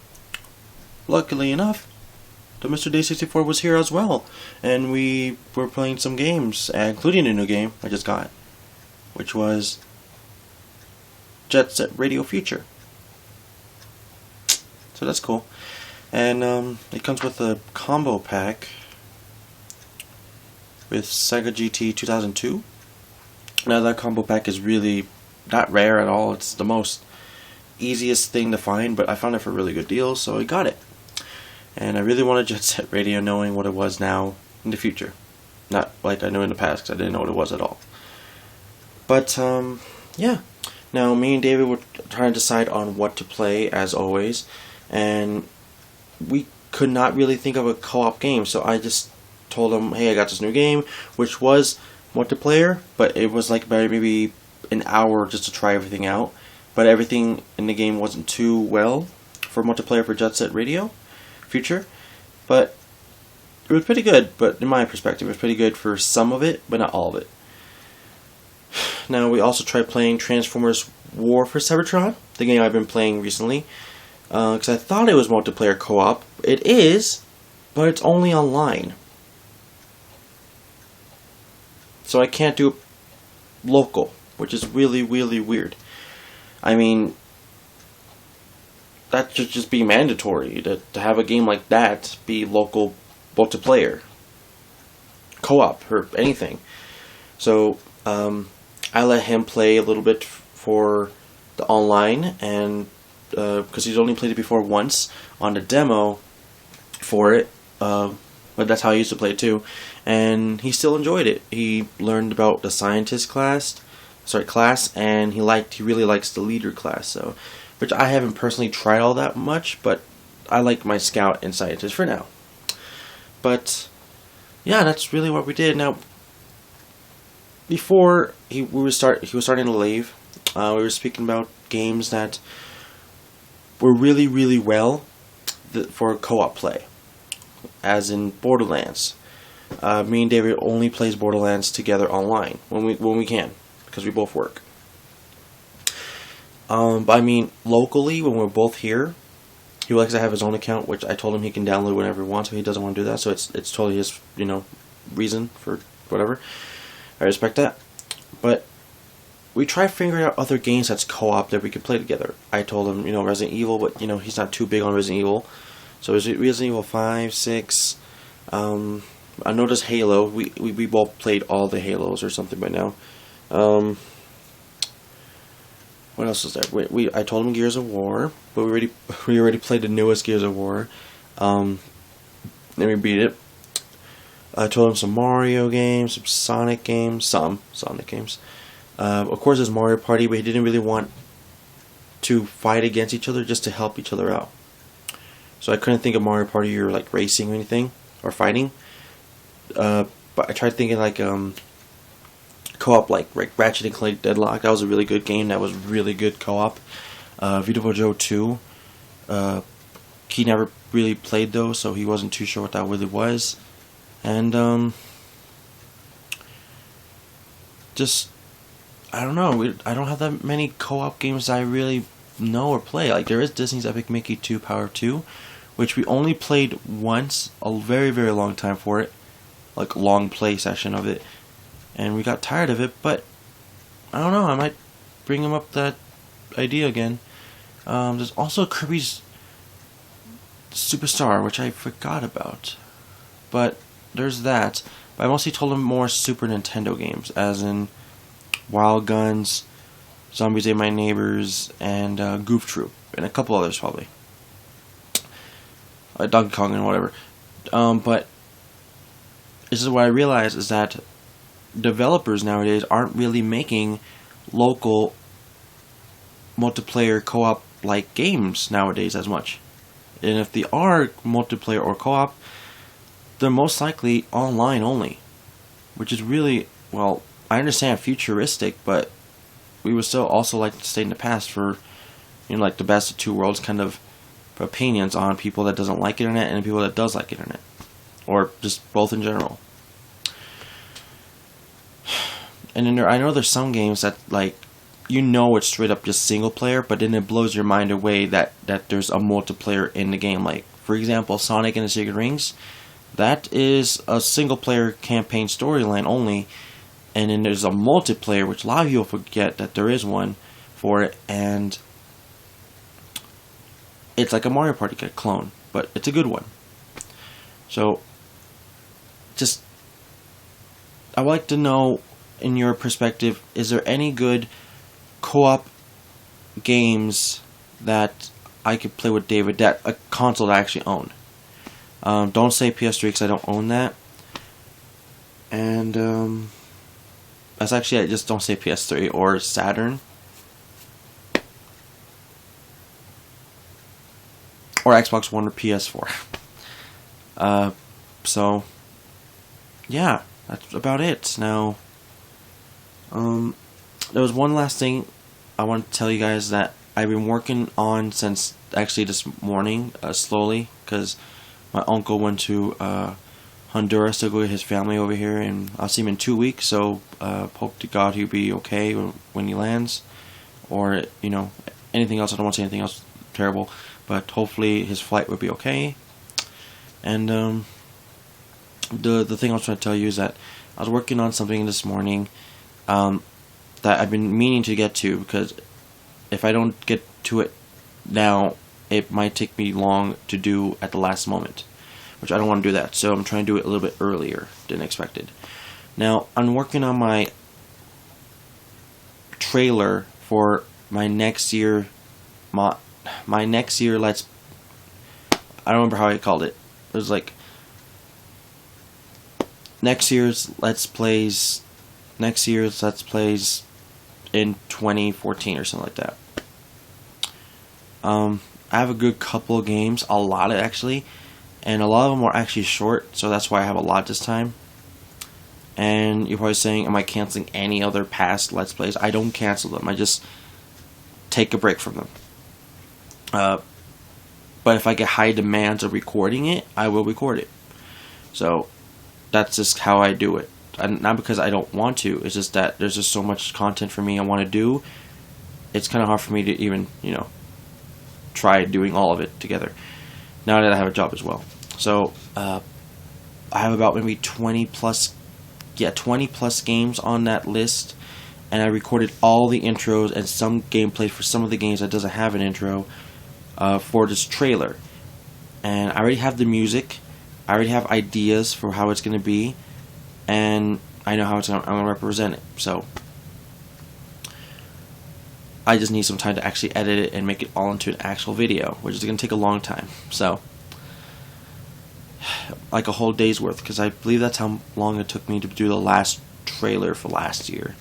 S1: luckily enough, the Mr. Day 64 was here as well, and we were playing some games, including a new game I just got, which was Jet Set Radio Future. So that's cool. And it comes with a combo pack with Sega GT 2002. Now that combo pack is really not rare at all. It's the most easiest thing to find, but I found it for a really good deal, so I got it. And I really wanted Jet Set Radio, knowing what it was now in the future. Not like I knew in the past, because I didn't know what it was at all. But, yeah. Now, me and David were trying to decide on what to play, as always. And we could not really think of a co-op game, so I just told him, hey, I got this new game, which was multiplayer, but it was like maybe an hour just to try everything out. But everything in the game wasn't too well for multiplayer for Jet Set Radio Future, but it was pretty good. But in my perspective, it was pretty good for some of it, but not all of it. Now, we also tried playing Transformers War for Cybertron, the game I've been playing recently, because I thought it was multiplayer co-op. It is, but it's only online, so I can't do it local, which is really, really weird. I mean, that should just be mandatory, to have a game like that be local multiplayer, co-op, or anything. So, I let him play a little bit for the online, and because he's only played it before once on the demo for it, but that's how I used to play it too, and he still enjoyed it. He learned about the scientist class, and he really likes the leader class. So, which I haven't personally tried all that much, but I like my scout and scientist for now. But yeah, that's really what we did. Now, before he was starting to leave, we were speaking about games that were really, really well for co-op play, as in Borderlands. Me and David only plays Borderlands together online when we can, because we both work. But I mean, locally, when we're both here, he likes to have his own account, which I told him he can download whenever he wants, but he doesn't want to do that, so it's totally his, reason for whatever. I respect that. But we tried figuring out other games that's co-op that we could play together. I told him, Resident Evil, but, he's not too big on Resident Evil. So it was Resident Evil 5, 6, I noticed Halo. We both played all the Halos or something by now. What else was there? I told him Gears of War, but we already played the newest Gears of War. Then we beat it. I told him some Mario games, some Sonic games. Of course, there's Mario Party, but he didn't really want to fight against each other, just to help each other out. So I couldn't think of Mario Party or like racing or anything, or fighting. But I tried thinking like co-op, like Ratchet and Clank Deadlock. That was a really good game. That was really good co-op. Beautiful Joe 2. He never really played those, so he wasn't too sure what that really was. And just, I don't know. I don't have that many co-op games I really know or play. Like, there is Disney's Epic Mickey 2 Power 2, which we only played once, a very, very long time for it. Like, long play session of it. And we got tired of it, but I don't know. I might bring him up that idea again. There's also Kirby's Superstar, which I forgot about. But there's that. But I mostly told him more Super Nintendo games, as in Wild Guns, Zombies Ate My Neighbors, and Goof Troop, and a couple others probably. Donkey Kong and whatever. But this is what I realized, is that developers nowadays aren't really making local multiplayer co-op like games nowadays as much. And if they are multiplayer or co-op, they're most likely online only, which is really, well, I understand futuristic, but we would still also like to stay in the past for, like the best of two worlds kind of opinions on people that doesn't like internet and people that does like internet, or just both in general. And then I know there's some games that, like, you know it's straight up just single player, but then it blows your mind away that there's a multiplayer in the game. Like, for example, Sonic and the Secret Rings, that is a single player campaign storyline only, and then there's a multiplayer, which a lot of people forget that there is one for it, and it's like a Mario Party clone, but it's a good one. So, just, I would like to know, in your perspective, is there any good co-op games that I could play with David, that a console that I actually own? Don't say PS3 because I don't own that. And that's actually, I just don't say PS3 or Saturn or Xbox One or PS4. So yeah, that's about it. Now, there was one last thing I want to tell you guys that I've been working on since actually this morning, slowly, because my uncle went to Honduras to go get his family over here, and I'll see him in 2 weeks, so hope to God he'll be okay when he lands, or, you know, anything else. I don't want to say anything else terrible, but hopefully his flight will be okay. And the thing I was trying to tell you is that I was working on something this morning that I've been meaning to get to, because if I don't get to it now, it might take me long to do at the last moment, which I don't want to do that. So I'm trying to do it a little bit earlier than expected. Now, I'm working on my trailer for my next year, my next year I don't remember how I called it. It was like next year's Let's Plays in 2014 or something like that. I have a good couple of games, a lot actually, and a lot of them are actually short, so that's why I have a lot this time. And you're probably saying, am I canceling any other past Let's Plays? I don't cancel them, I just take a break from them. But if I get high demands of recording it, I will record it. So that's just how I do it. And not because I don't want to, it's just that there's just so much content for me I want to do. It's kind of hard for me to even, you know, try doing all of it together, now that I have a job as well. So I have about maybe 20 plus games on that list, and I recorded all the intros and some gameplay for some of the games that doesn't have an intro for this trailer. And I already have the music, I already have ideas for how it's going to be, and I know how I'm going to represent it. So I just need some time to actually edit it and make it all into an actual video, which is going to take a long time. So, like a whole day's worth, because I believe that's how long it took me to do the last trailer for last year.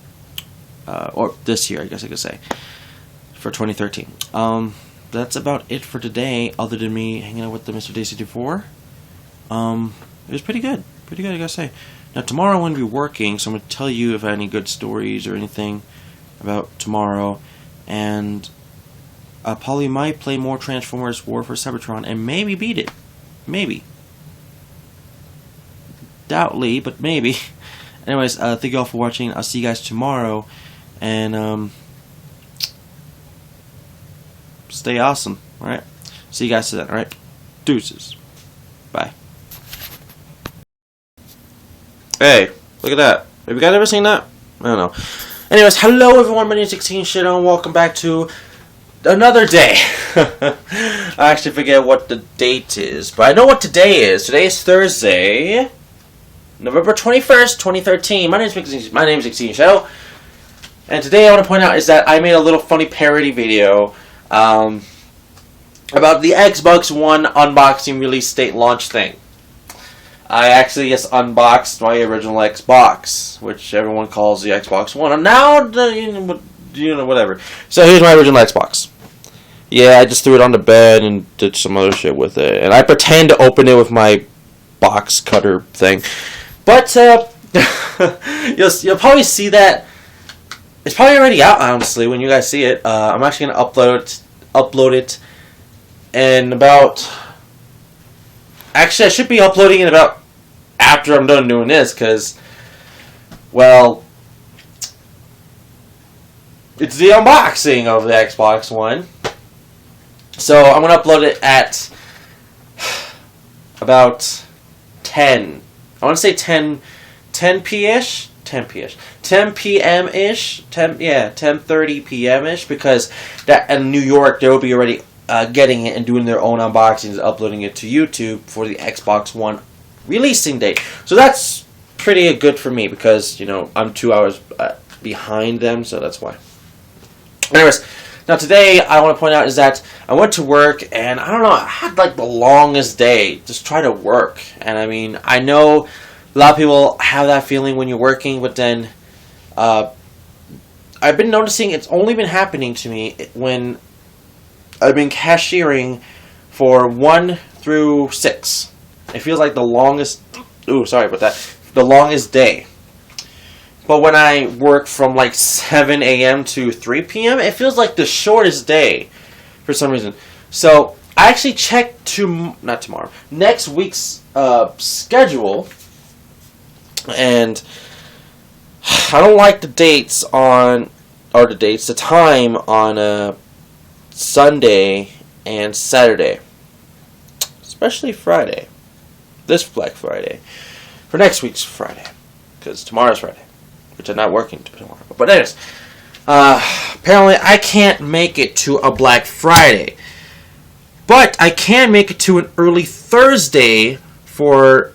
S1: Or this year, I guess I could say. For 2013. That's about it for today, other than me hanging out with the Mr. Day64. It was pretty good. Pretty good, I gotta say. Now, tomorrow I'm going to be working, so I'm going to tell you if I have any good stories or anything about tomorrow. And I probably might play more Transformers War for Cybertron and maybe beat it. Maybe. Doubtly, but maybe. Anyways, thank you all for watching. I'll see you guys tomorrow. And, stay awesome. Alright? See you guys then, alright? Deuces. Bye. Hey, look at that. Have you guys ever seen that? I don't know. Anyways, hello everyone, my name is 16 Shadow, and welcome back to another day. I actually forget what the date is, but I know what today is. Today is Thursday, November 21st, 2013. My name is 16 Shadow, and today I want to point out is that I made a little funny parody video about the Xbox One unboxing release date launch thing. I actually just unboxed my original Xbox, which everyone calls the Xbox One. And now, whatever. So here's my original Xbox. Yeah, I just threw it on the bed and did some other shit with it. And I pretend to open it with my box cutter thing. But, you'll probably see that. It's probably already out, honestly, when you guys see it. I'm actually going to upload it in about... Actually, I should be uploading it about after I'm done doing this, because, well, it's the unboxing of the Xbox One. So I'm going to upload it at about 10. I want to say 10 p.m.-ish? 10 p.m.-ish? 10:30 p.m.-ish, because that in New York, they'll be already getting it and doing their own unboxings, uploading it to YouTube for the Xbox One releasing date. So that's pretty good for me, because, you know, I'm 2 hours behind them, so that's why. Anyways, now today I want to point out is that I went to work, and I don't know, I had like the longest day just try to work. And I mean, I know a lot of people have that feeling when you're working, but then I've been noticing it's only been happening to me when I've been cashiering for 1 through 6. It feels like the longest, the longest day. But when I work from like 7 a.m. to 3 p.m., it feels like the shortest day for some reason. So I actually checked next week's schedule, and I don't like the time on Sunday and Saturday, especially Friday. This Black Friday, for next week's Friday, because tomorrow's Friday, which I'm not working tomorrow. But anyways, apparently I can't make it to a Black Friday, but I can make it to an early Thursday for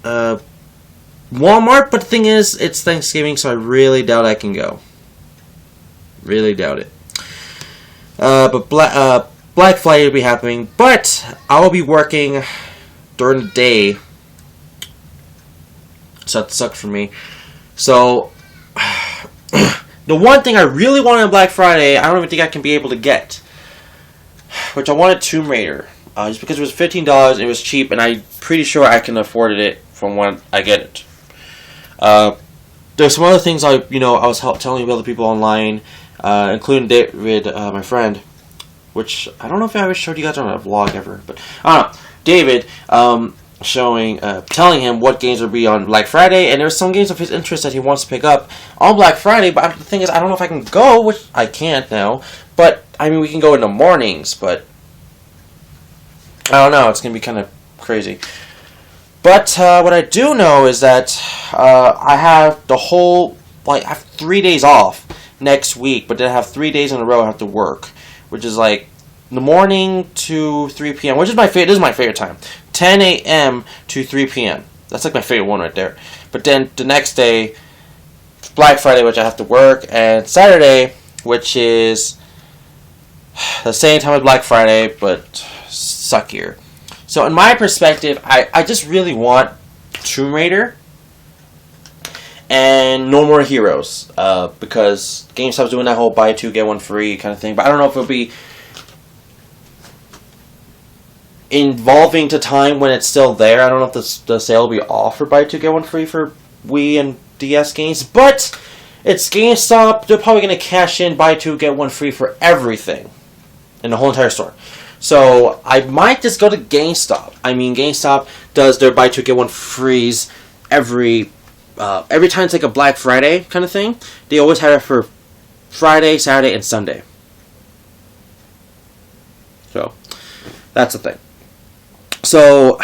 S1: Walmart. But the thing is, it's Thanksgiving, so I really doubt I can go. Really doubt it. But Black Friday will be happening, but I will be working during the day, so that sucked for me. So the one thing I really wanted on Black Friday, I don't even think I can be able to get, which I wanted Tomb Raider, just because it was $15, it was cheap, and I'm pretty sure I can afford it from when I get it. There's some other things I was telling other people online, including David, my friend, which I don't know if I ever showed you guys on a vlog ever, but I don't know. David, telling him what games will be on Black Friday, and there's some games of his interest that he wants to pick up on Black Friday, but the thing is, I don't know if I can go, which I can't now, but, I mean, we can go in the mornings, but, I don't know, it's going to be kind of crazy. But, what I do know is that, I have I have 3 days off next week, but then I have 3 days in a row I have to work, which is like, the morning to 3 p.m., which is my favorite. This is my favorite time. 10 a.m. to 3 p.m. That's like my favorite one right there. But then the next day, Black Friday, which I have to work, and Saturday, which is the same time as Black Friday, but suckier. So in my perspective, I just really want Tomb Raider and No More Heroes, because GameStop's doing that whole buy 2 get 1 free kind of thing. But I don't know if it'll be involving to time when it's still there. I don't know if the sale will be off for buy 2 get 1 free for Wii and DS games, but it's GameStop. They're probably going to cash in buy 2 get 1 free for everything in the whole entire store. So I might just go to GameStop. I mean, GameStop does their buy 2 get 1 frees every time it's like a Black Friday kind of thing. They always have it for Friday, Saturday, and Sunday. So that's the thing. So,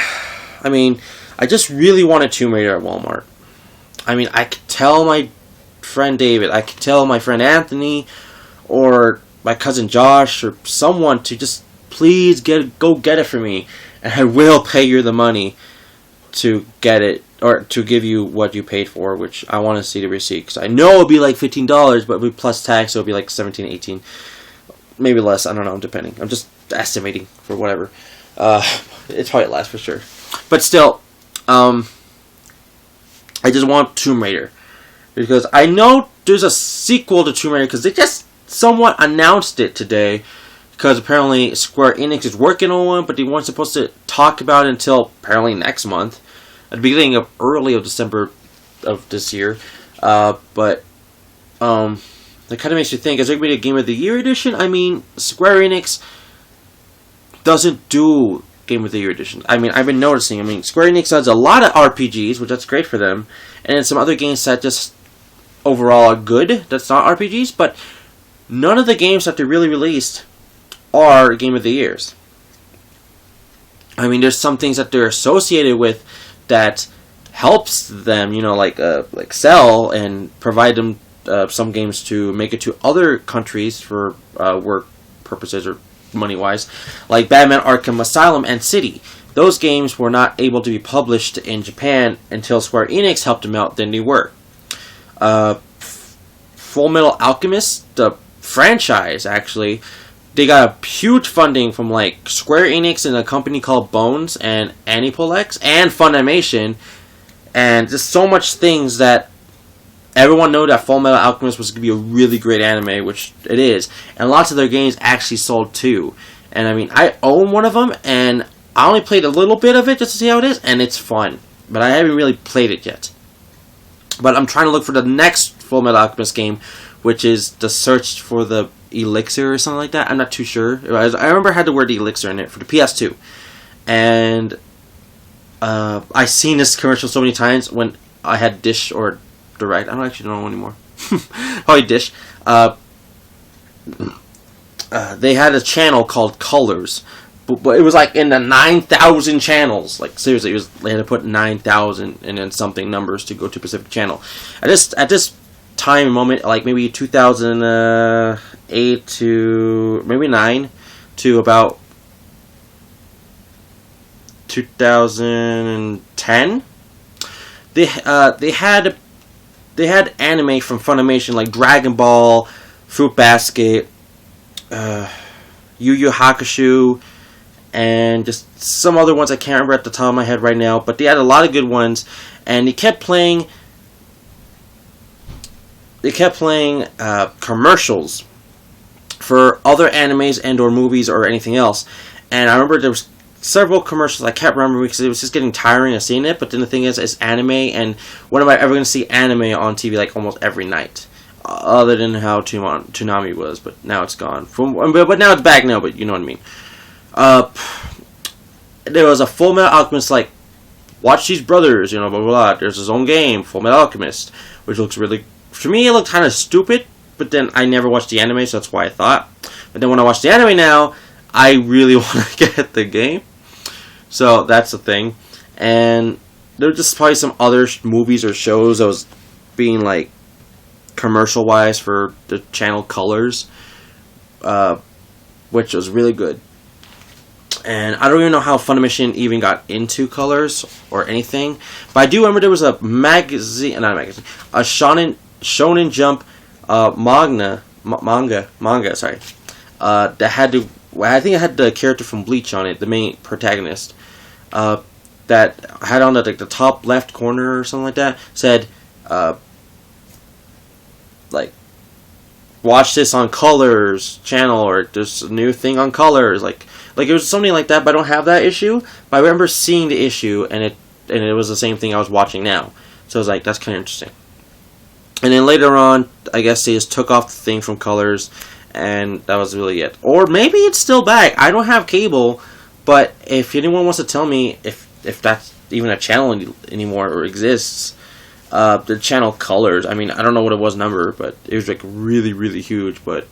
S1: I mean, I just really wanted Tomb Raider at Walmart. I mean, I could tell my friend David, I could tell my friend Anthony, or my cousin Josh, or someone to just please go get it for me, and I will pay you the money to get it, or to give you what you paid for, which I want to see the receipt, because I know it'll be like $15, but with plus tax, it'll be like 17, 18, maybe less, I don't know, depending. I'm just estimating for whatever. It's probably less for sure. But still, I just want Tomb Raider, because I know there's a sequel to Tomb Raider, because they just somewhat announced it today, because apparently Square Enix is working on one, but they weren't supposed to talk about it until apparently next month, at the beginning of December of this year. But that kind of makes you think, is there going to be a Game of the Year edition? I mean, Square Enix doesn't do Game of the Year edition. I mean, I've been noticing. I mean, Square Enix does a lot of RPGs, which that's great for them, and then some other games that just overall are good. That's not RPGs, but none of the games that they really released are Game of the Years. I mean, there's some things that they're associated with that helps them, like sell and provide them some games to make it to other countries for work purposes or money-wise, like Batman Arkham Asylum and City. Those games were not able to be published in Japan until Square Enix helped them out, then they were. Full Metal Alchemist, the franchise, actually, they got a huge funding from like Square Enix and a company called Bones and Aniplex and Funimation, and just so much things that everyone knew that Full Metal Alchemist was going to be a really great anime, which it is, and lots of their games actually sold too. And I mean, I own one of them, and I only played a little bit of it just to see how it is, and it's fun, but I haven't really played it yet. But I'm trying to look for the next Full Metal Alchemist game, which is the Search for the Elixir or something like that. I'm not too sure. I remember it had the word Elixir in it for the PS2. And I've seen this commercial so many times when I had Dish or Direct. I don't actually know anymore. Probably Dish. They had a channel called Colors. But it was like in the 9,000 channels. Like seriously, they had to put 9,000 and then something numbers to go to a specific channel. At this time and moment, like maybe 2008 to maybe 9 to about 2010, they had anime from Funimation like Dragon Ball, Fruit Basket, Yu Yu Hakusho, and just some other ones I can't remember at the top of my head right now, but they had a lot of good ones, and they kept playing commercials for other animes and or movies or anything else. And I remember there was several commercials I kept remembering because it was just getting tiring of seeing it. But then the thing is, it's anime, and when am I ever going to see anime on TV like almost every night? Other than how Toonami was, but now it's gone. But now it's back now, but you know what I mean. There was a Full Metal Alchemist, like, watch these brothers, blah, blah, blah. There's his own game, Full Metal Alchemist, which looks really, for me, it looked kind of stupid, but then I never watched the anime, so that's why I thought. But then when I watch the anime now, I really want to get the game. So that's the thing. And there were just probably some other movies or shows that was being, like, commercial-wise for the channel Colors, which was really good. And I don't even know how Funimation even got into Colors or anything, but I do remember there was a magazine, not a magazine, a Shonen Jump manga, sorry, that had to, I think it had the character from Bleach on it, the main protagonist, that had on the top left corner or something like that, said, like, watch this on Colors channel, or there's a new thing on Colors, like it was something like that, but I don't have that issue. But I remember seeing the issue, and it was the same thing I was watching now. So I was like, that's kind of interesting. And then later on, I guess they just took off the thing from Colors, and that was really it. Or maybe it's still back. I don't have cable, but if anyone wants to tell me if that's even a channel anymore or exists, the channel Colors, I mean, I don't know what it was number, but it was like really, really huge, but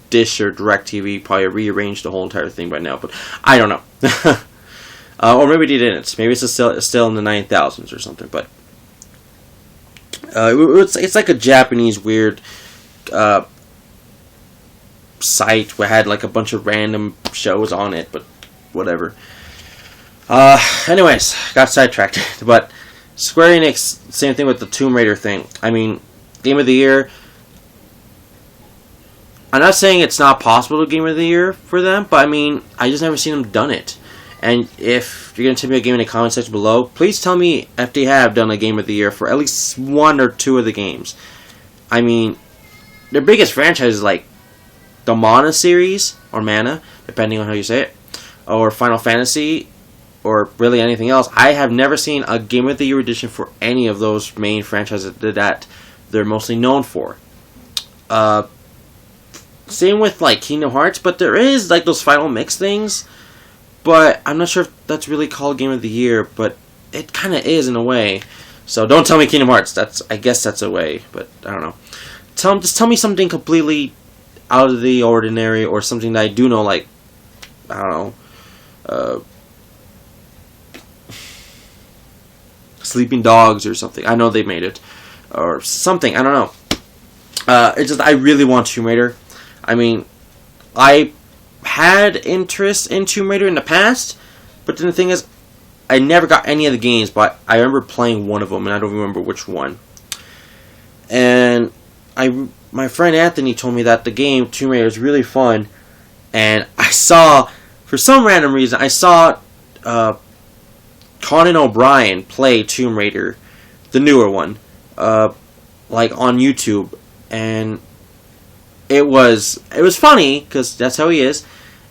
S1: Dish or DirecTV probably rearranged the whole entire thing by now, but I don't know. Or maybe they didn't. Maybe it's still in the 9,000s or something, but it's like a Japanese weird site where it had like a bunch of random shows on it, but whatever. Anyways, got sidetracked, but Square Enix, same thing with the Tomb Raider thing. I mean, Game of the Year, I'm not saying it's not possible to Game of the Year for them, but I mean, I just never seen them done it. And if you're going to tell me a game in the comment section below, please tell me if they have done a Game of the Year for at least one or two of the games. I mean, their biggest franchise is like the Mana series, or Mana, depending on how you say it, or Final Fantasy, or really anything else. I have never seen a Game of the Year edition for any of those main franchises that they're mostly known for. Same with like Kingdom Hearts, but there is like those Final Mix things, but I'm not sure if that's really called Game of the Year, but it kind of is in a way. So don't tell me Kingdom Hearts. I guess that's a way, but I don't know. Just tell me something completely out of the ordinary or something that I do know, like, I don't know, Sleeping Dogs or something. I know they made it. Or something, I don't know. It's just, I really want Tomb Raider. I mean, I had interest in Tomb Raider in the past, but then the thing is, I never got any of the games, but I remember playing one of them, and I don't remember which one. And my friend Anthony told me that the game Tomb Raider is really fun, and I saw, for some random reason, I saw Conan O'Brien play Tomb Raider, the newer one, like on YouTube, and it was funny because that's how he is,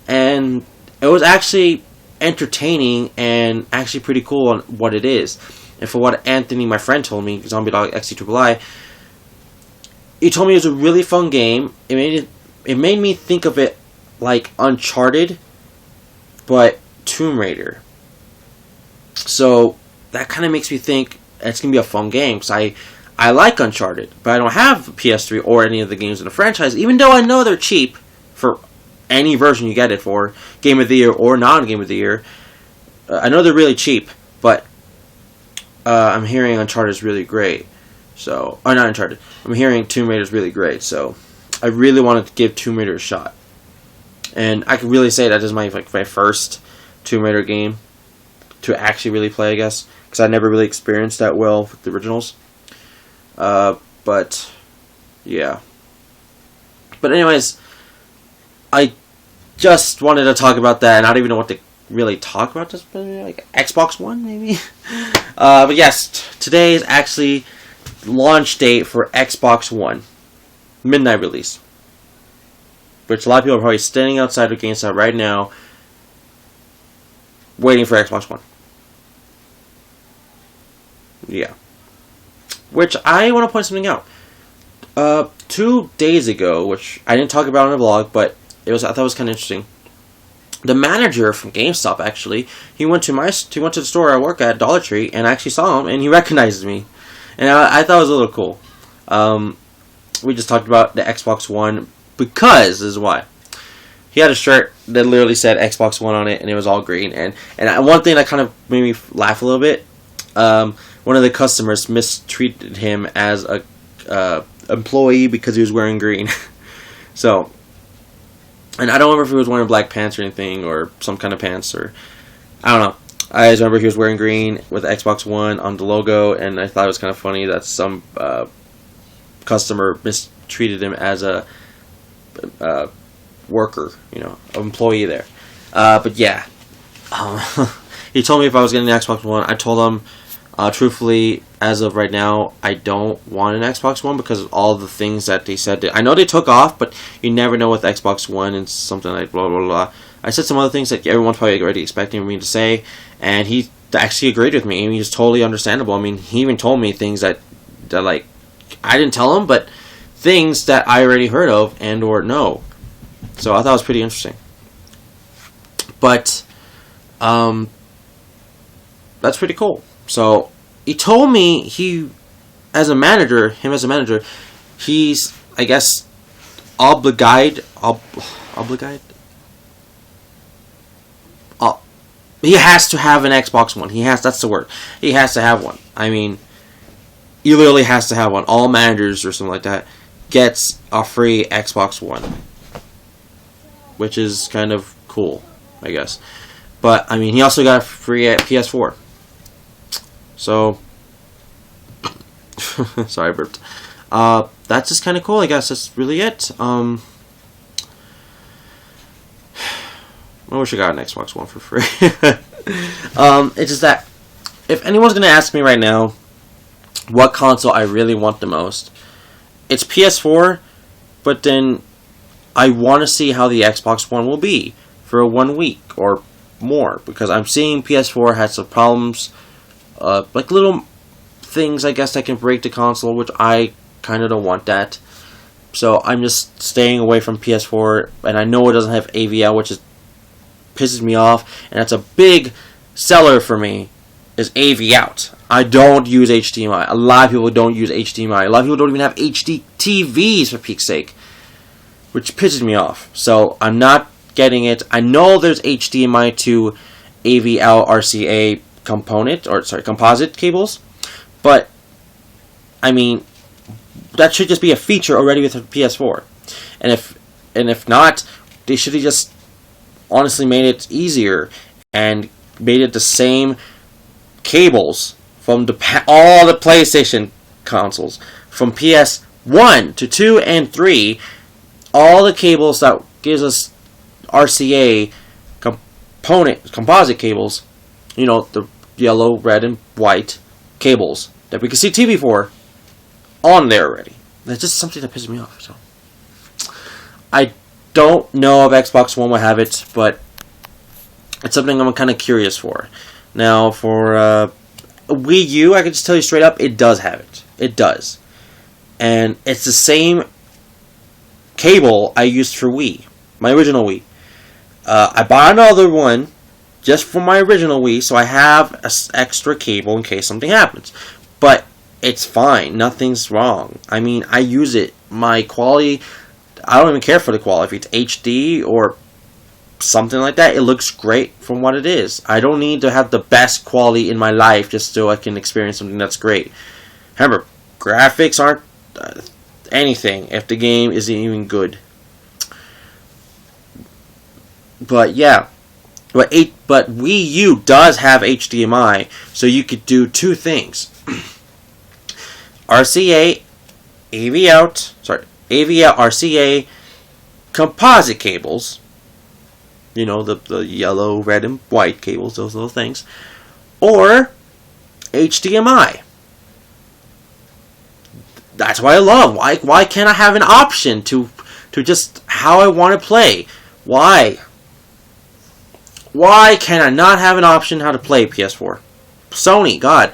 S1: and it was actually entertaining and actually pretty cool on what it is. And for what Anthony, my friend, told me, Zombie Dog XCIII, he told me it was a really fun game. It made me think of it like Uncharted, but Tomb Raider. So that kind of makes me think it's gonna be a fun game, because I like Uncharted, but I don't have PS3 or any of the games in the franchise, even though I know they're cheap for any version you get it for, Game of the Year or non-Game of the Year. I know they're really cheap, but I'm hearing Uncharted is really great. So, or not Uncharted. I'm hearing Tomb Raider is really great, so I really wanted to give Tomb Raider a shot. And I can really say that is my first Tomb Raider game to actually really play, I guess, because I never really experienced that well with the originals. But yeah. But anyways, I just wanted to talk about that, and I don't even know what to really talk about this, like Xbox One, maybe? But yes, today is actually launch date for Xbox One. Midnight release. Which a lot of people are probably standing outside of GameStop right now, waiting for Xbox One. Yeah. Which I want to point something out. 2 days ago, which I didn't talk about on the vlog, but I thought it was kind of interesting. The manager from GameStop, actually, he went to the store I work at, Dollar Tree, and I actually saw him, and he recognized me, and I thought it was a little cool. We just talked about the Xbox One because this is why. He had a shirt that literally said Xbox One on it, and it was all green. And one thing that kind of made me laugh a little bit. One of the customers mistreated him as a employee because he was wearing green. So, and I don't remember if he was wearing black pants or anything, or some kind of pants, or I don't know. I just remember he was wearing green with Xbox One on the logo, and I thought it was kind of funny that some customer mistreated him as a worker, employee there. But yeah, he told me if I was getting the Xbox One. I told him, truthfully, as of right now, I don't want an Xbox One because of all the things that they said. I know they took off, but you never know with Xbox One and something like blah, blah, blah. I said some other things that everyone's probably already expecting me to say, and he actually agreed with me. I mean, he's totally understandable. I mean, he even told me things that like, I didn't tell him, but things that I already heard of and or know. So I thought it was pretty interesting. But, that's pretty cool. So, he told me him as a manager, he's, I guess, obligated. He has to have an Xbox One. That's the word. He has to have one. I mean, he literally has to have one. All managers or something like that gets a free Xbox One, which is kind of cool, I guess. But, I mean, he also got a free PS4. So, sorry, I burped. That's just kind of cool, I guess. That's really it. I wish I got an Xbox One for free. It's just that, if anyone's going to ask me right now what console I really want the most, it's PS4, but then I want to see how the Xbox One will be for 1 week or more, because I'm seeing PS4 has some problems, like little things, I guess, that can break the console, which I kind of don't want that. So I'm just staying away from PS4, and I know it doesn't have AVL, which pisses me off, and that's a big seller for me, is AV out. I don't use HDMI. A lot of people don't use HDMI. A lot of people don't even have HD TVs, for peak's sake. which pisses me off. So I'm not getting it. I know there's HDMI to AV out RCA composite cables, but I mean, that should just be a feature already with the PS4. And if not, they should have just honestly made it easier and made it the same cables from all the PlayStation consoles, from PS1 to 2 and 3, all the cables that gives us RCA composite cables, you know, the yellow, red, and white cables that we can see TV for, on there already. That's just something that pisses me off. So I don't know if Xbox One will have it, but it's something I'm kind of curious for. Now, for Wii U, I can just tell you straight up, it does have it. It does. And it's the same cable I used for Wii, my original Wii. I bought another one just for my original Wii, so I have an extra cable in case something happens. But it's fine. Nothing's wrong. I mean, I use it. My quality, I don't even care for the quality. If it's HD or something like that, it looks great from what it is. I don't need to have the best quality in my life just so I can experience something that's great. Remember, graphics aren't anything if the game isn't even good. But yeah, but Wii U does have HDMI, so you could do two things: RCA, AV out, RCA composite cables. You know, the yellow, red, and white cables, those little things, or HDMI. That's what I love. Why can't I have an option to just how I want to play? Why can I not have an option how to play PS4? Sony, God.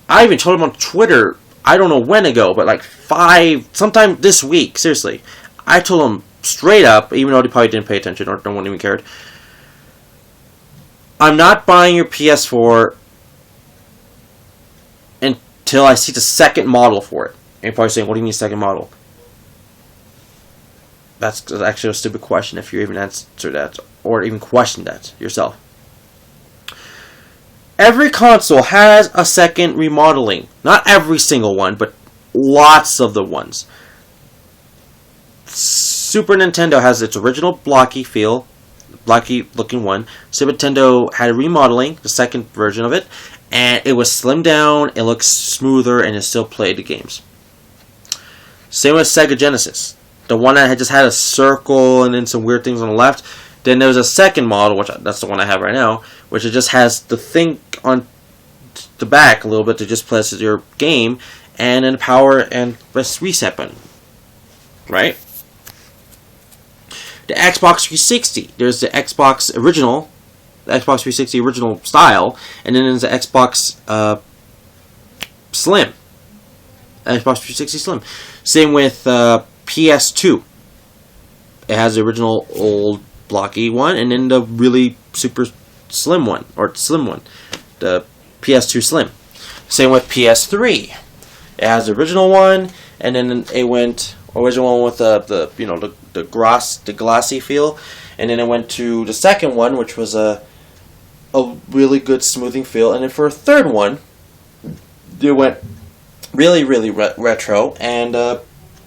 S1: I even told him on Twitter, I don't know when ago, but like sometime this week, seriously. I told him straight up, even though they probably didn't pay attention or no one even cared. I'm not buying your PS4 until I see the second model for it. And you're probably saying, what do you mean second model? That's actually a stupid question if you even answer that or even question that yourself. Every console has a second remodeling. Not every single one, but lots of the ones. Super Nintendo has its original blocky looking one. Super Nintendo had a remodeling, the second version of it, and it was slimmed down, it looks smoother, and it still played the games. Same with Sega Genesis. The one that just had a circle and then some weird things on the left. Then there was a second model, which that's the one I have right now, which it just has the thing on the back a little bit to just place your game, and then power and reset button. Right? The Xbox 360. There's the Xbox 360 original style, and then there's the Xbox Slim. Xbox 360 Slim. Same with PS2. It has the original old blocky one, and then the really super slim one, or slim one, the PS2 Slim. Same with PS3. It has the original one, and then it went original one with the glossy feel, and then it went to the second one, which was a really good smoothing feel, and then for a third one, they went really retro, and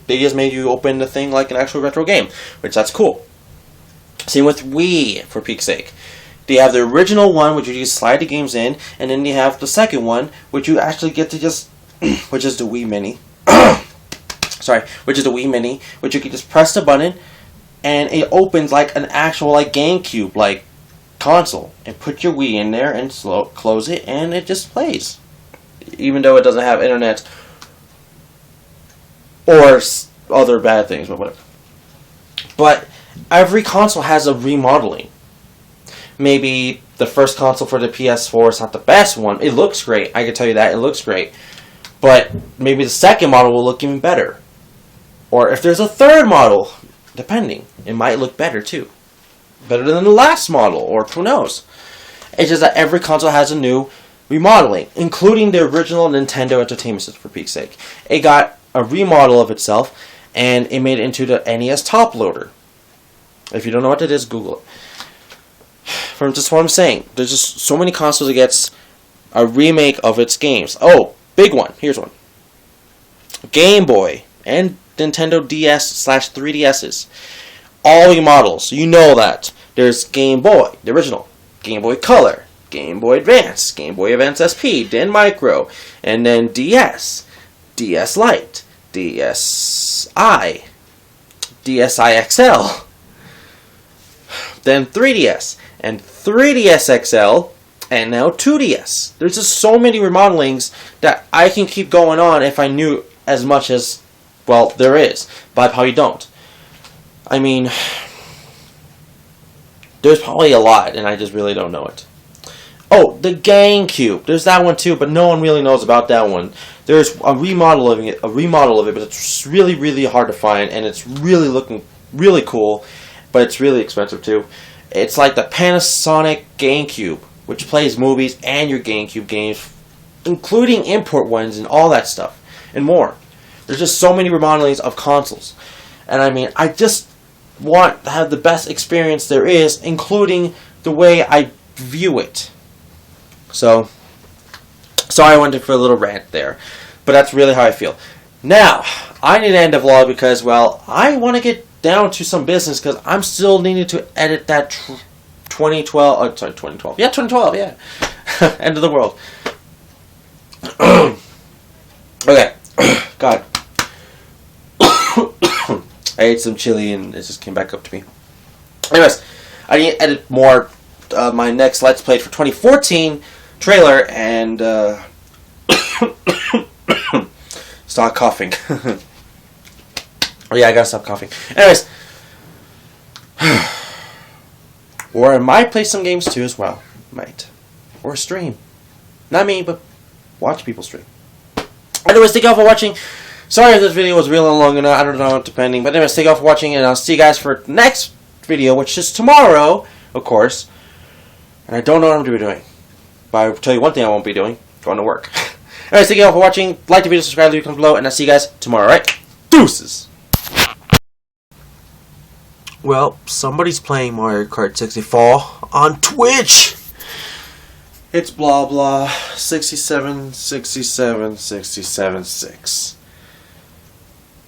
S1: they just made you open the thing like an actual retro game, which that's cool. Same with Wii, for peak's sake. They have the original one, which you just slide the games in, and then you have the second one, which you actually get to just, which is the Wii Mini. Which is the Wii Mini, which you can just press the button, and it opens like an actual GameCube console, and put your Wii in there and close it, and it just plays. Even though it doesn't have internet or other bad things, but whatever. But every console has a remodeling. Maybe the first console for the PS4 is not the best one. It looks great. I can tell you that. It looks great. But maybe the second model will look even better. Or if there's a third model, depending, it might look better too. Better than the last model, or who knows. It's just that every console has a new remodeling, including the original Nintendo Entertainment System, for peak's sake. It got a remodel of itself, and it made it into the NES top loader. If you don't know what that is, Google it. From just what I'm saying, there's just so many consoles that gets a remake of its games. Oh, big one. Here's one. Game Boy and Nintendo DS/3DSs. All remodels. You know that. There's Game Boy, the original. Game Boy Color. Game Boy Advance. Game Boy Advance SP. then Micro. And then DS. DS Lite. DSi. DSi XL. Then 3DS. And 3DS XL. And now 2DS. There's just so many remodelings that I can keep going on if I knew as much as, well, there is. But I probably don't. I mean, there's probably a lot, and I just really don't know it. Oh, the GameCube. There's that one too, but no one really knows about that one. There's a remodel of it, but it's really, really hard to find, and it's really looking really cool, but it's really expensive too. It's like the Panasonic GameCube, which plays movies and your GameCube games, including import ones and all that stuff, and more. There's just so many remodelings of consoles. And I mean, I just want to have the best experience there is, including the way I view it. So, sorry I went for a little rant there. But that's really how I feel. Now, I need to end the vlog because, well, I want to get down to some business because I'm still needing to edit that 2012. Yeah, 2012, yeah. End of the world. Okay. God. I ate some chili and it just came back up to me. Anyways, I need to edit more my next Let's Play for 2014 trailer and stop coughing. Oh yeah, I gotta stop coughing. Anyways, or I might play some games too as well. Might. Or stream. Not me, but watch people stream. Anyways, thank you all for watching. Sorry if this video was really long enough. I don't know, depending. But anyways, thank you all for watching, and I'll see you guys for the next video, which is tomorrow, of course. And I don't know what I'm going to be doing. But I'll tell you one thing I won't be doing. Going to work. Anyways, thank you all for watching. Like the video, subscribe, leave a comment below, and I'll see you guys tomorrow, alright? Deuces! Well, somebody's playing Mario Kart 64 on Twitch! It's blah blah 67 67 67 6.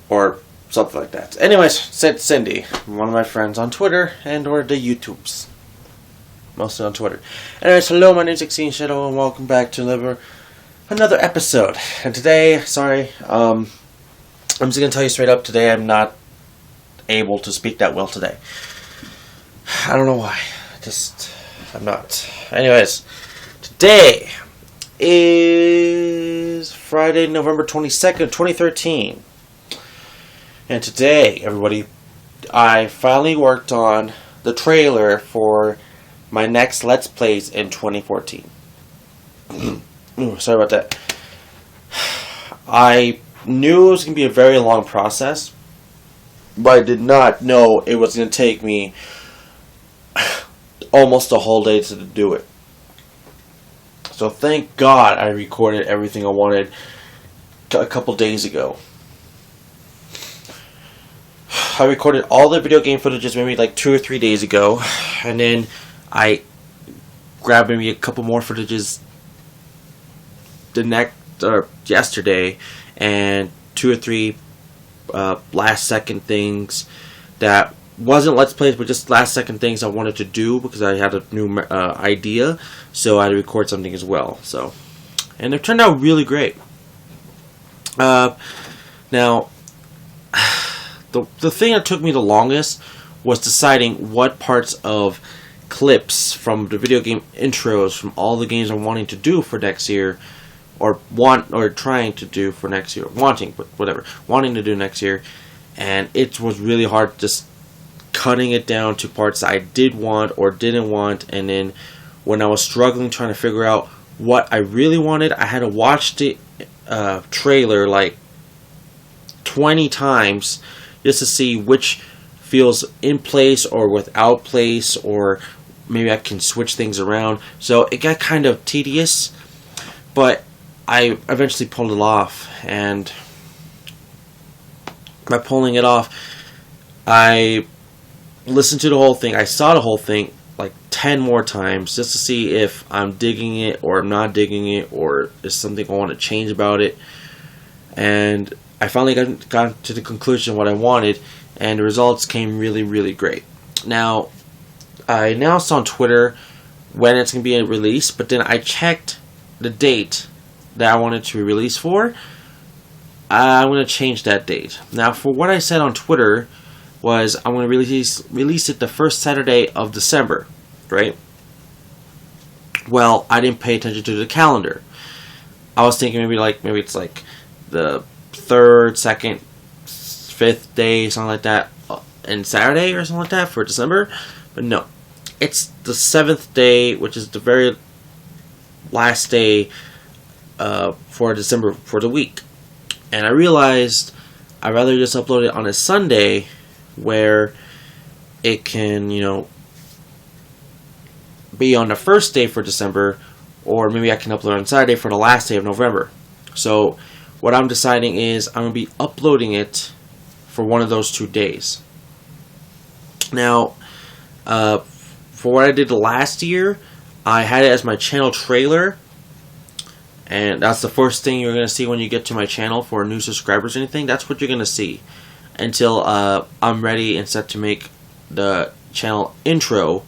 S1: Or something like that. Anyways, said Cindy, one of my friends on Twitter and or the YouTubes. Mostly on Twitter. Anyways, hello, my name's XboxOne Shadow and welcome back to another episode. And today, sorry, I'm just gonna tell you straight up, today I'm not able to speak that well today. I don't know why. I'm not. Anyways, today is Friday, November 22nd, 2013. And today, everybody, I finally worked on the trailer for my next Let's Plays in 2014. Sorry about that. I knew it was going to be a very long process, but I did not know it was going to take me almost a whole day to do it. So thank God I recorded everything I wanted a couple days ago. I recorded all the video game footages maybe like 2 or 3 days ago, and then I grabbed maybe a couple more footages yesterday, and 2 or 3 last second things that wasn't Let's Plays, but just last second things I wanted to do because I had a new idea, so I had to record something as well. So, and it turned out really great. Now, the thing that took me the longest was deciding what parts of clips from the video game intros from all the games I'm wanting to do for next year, or trying to do for next year, wanting to do next year, and it was really hard just cutting it down to parts that I did want or didn't want, and then when I was struggling trying to figure out what I really wanted, I had to watch the trailer like 20 times just to see which feels in place or without place, or maybe I can switch things around. So it got kind of tedious, but I eventually pulled it off, and by pulling it off, I listened to the whole thing. I saw the whole thing like 10 more times just to see if I'm digging it or I'm not digging it, or is something I want to change about it. And I finally got to the conclusion of what I wanted, and the results came really, really great. Now, I announced on Twitter when it's going to be released, but then I checked the date that I wanted to be released for. I'm going to change that date. Now, for what I said on Twitter was I'm going to release it the first Saturday of December, right? Well, I didn't pay attention to the calendar. I was thinking maybe it's like the 3rd, 2nd, 5th day, something like that, and Saturday or something like that for December. But no, it's the 7th day, which is the very last day for December for the week. And I realized I'd rather just upload it on a Sunday where it can, be on the first day for December, or maybe I can upload on Saturday for the last day of November. So what I'm deciding is I'm going to be uploading it for one of those 2 days. Now, for what I did last year, I had it as my channel trailer, and that's the first thing you're going to see when you get to my channel for new subscribers or anything. That's what you're going to see until I'm ready and set to make the channel intro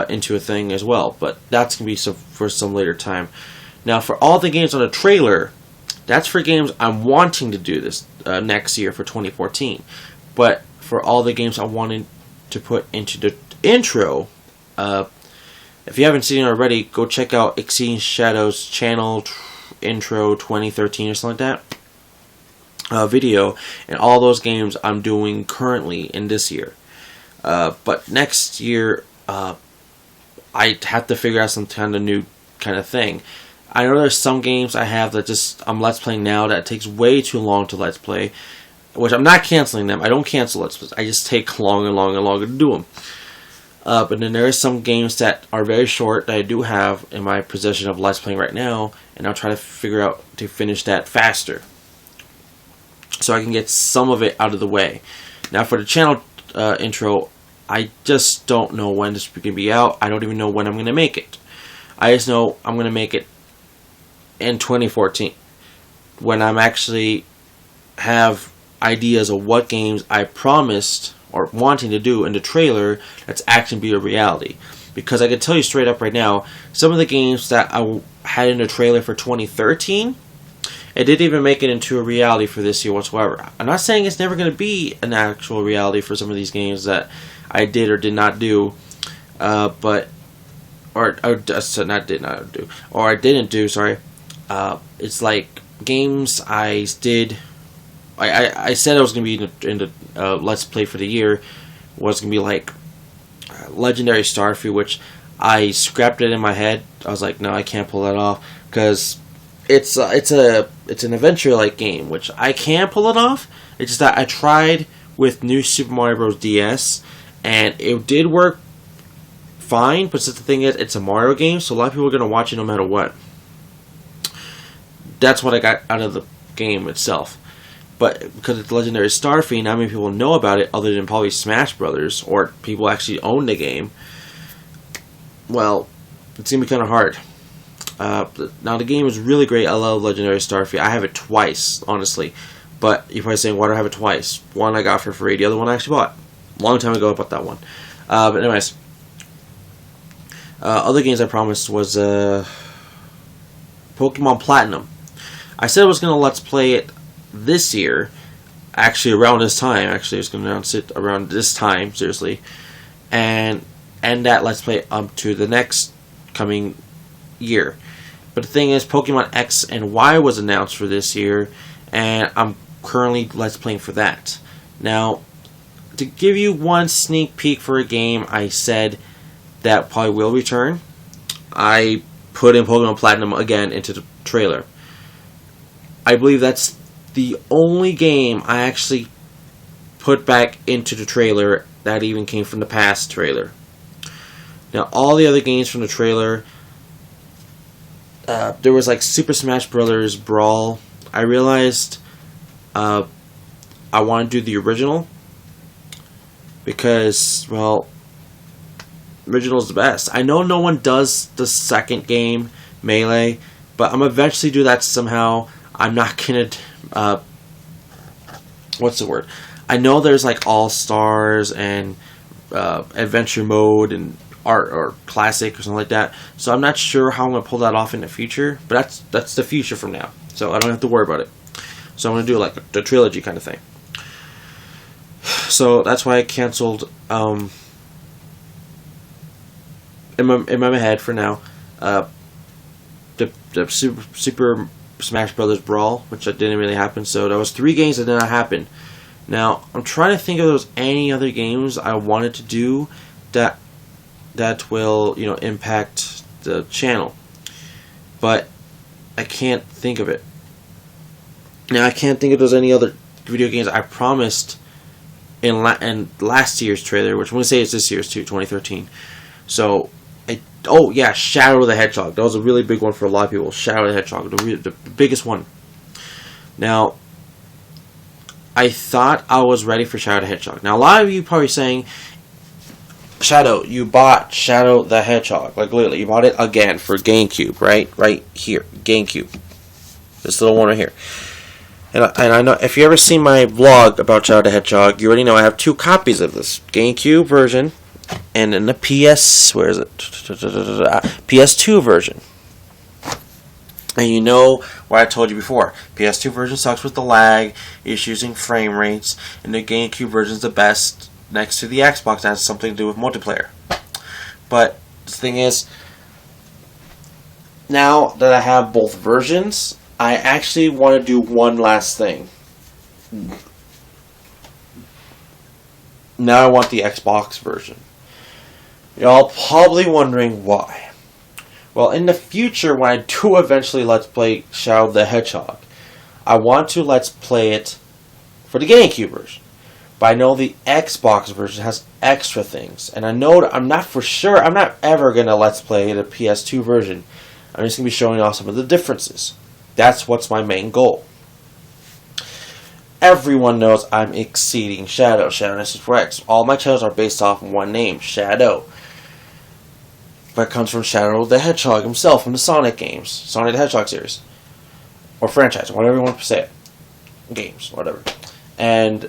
S1: into a thing as well. But that's going to be for some later time. Now, for all the games on the trailer, that's for games I'm wanting to do this next year for 2014. But for all the games I wanted to put into the intro, if you haven't seen it already, go check out Exceeding Shadows channel intro 2013 or something like that video, and all those games I'm doing currently in this year. But next year, I have to figure out some kind of new kind of thing. I know there's some games I have that I'm Let's Playing now that takes way too long to Let's Play, which I'm not canceling them. I don't cancel Let's Plays. I just take longer and longer and longer to do them. But then there are some games that are very short that I do have in my possession of Let's Playing right now, and I'll try to figure out to finish that faster, so I can get some of it out of the way. Now for the channel intro, I just don't know when this is going to be out. I don't even know when I'm going to make it. I just know I'm going to make it in 2014, when I'm actually have ideas of what games I promised or wanting to do in the trailer that's actually be a reality. Because I can tell you straight up right now, some of the games that I had in the trailer for 2013, it didn't even make it into a reality for this year whatsoever. I'm not saying it's never going to be an actual reality for some of these games that I did or did not do, or I didn't do. Sorry, it's like games I did. I said I was going to be in the Let's Play for the year was going to be like Legendary Starfield, which I scrapped it in my head. I was like, no, I can't pull that off because it's an adventure-like game, which I can pull it off. It's just that I tried with New Super Mario Bros. DS, and it did work fine, but the thing is, it's a Mario game, so a lot of people are going to watch it no matter what. That's what I got out of the game itself. But because it's Legendary Starfield, not many people know about it other than probably Smash Brothers, or people actually own the game. Well, it's going to be kind of hard. Now, the game is really great. I love Legendary Starfield. I have it twice, honestly. But you're probably saying, why do I have it twice? One I got for free. The other one I actually bought. A long time ago, I bought that one. But anyways. Other games I promised was Pokemon Platinum. I said I was going to Let's Play it this year. Actually, around this time. Actually, I was going to announce it around this time. Seriously. And that Let's Play up to the next coming year. But the thing is, Pokemon X and Y was announced for this year, and I'm currently Let's Playing for that. Now, to give you one sneak peek for a game I said that probably will return, I put in Pokemon Platinum again into the trailer. I believe that's the only game I actually put back into the trailer that even came from the past trailer. Now, all the other games from the trailer, there was like Super Smash Brothers Brawl. I realized I want to do the original because, well, original is the best. I know no one does the second game, Melee, but I'm gonna eventually do that somehow. I'm not gonna, what's the word? I know there's like All Stars and Adventure Mode and Art or Classic or something like that. So I'm not sure how I'm gonna pull that off in the future, but that's the future from now. So I don't have to worry about it. So I'm gonna do like the trilogy kind of thing. So that's why I canceled in my head for now the Super Smash Brothers Brawl, which didn't really happen. So that was 3 games that did not happen. Now I'm trying to think if there was any other games I wanted to do that will, you know, impact the channel, but I can't think of it. Now I can't think if there's any other video games I promised in last year's trailer, which I'm going to say it's this year's too, 2013. So, oh yeah, Shadow the Hedgehog. That was a really big one for a lot of people. Shadow the Hedgehog, the biggest one. Now, I thought I was ready for Shadow the Hedgehog. Now, a lot of you probably saying, Shadow, you bought Shadow the Hedgehog. Like, literally, you bought it again for GameCube, right? Right here, GameCube. This little one right here. And I know, if you ever seen my vlog about Shadow the Hedgehog, you already know I have 2 copies of this. GameCube version, and in the PS2 version. And you know what I told you before. PS2 version sucks with the lag, issues in frame rates, and the GameCube version is the best next to the Xbox that has something to do with multiplayer. But the thing is, now that I have both versions, I actually want to do one last thing. Now I want the Xbox version. Y'all probably wondering why. Well, in the future, when I do eventually Let's Play Shadow the Hedgehog, I want to Let's Play it for the GameCube version. But I know the Xbox version has extra things. And I know I'm not for sure, I'm not ever going to Let's Play the PS2 version. I'm just going to be showing off some of the differences. That's what's my main goal. Everyone knows I'm exceeding Shadow. Shadow X. All my channels are based off one name, Shadow. But it comes from Shadow the Hedgehog himself from the Sonic games. Sonic the Hedgehog series. Or franchise, whatever you want to say it. Games, whatever. And,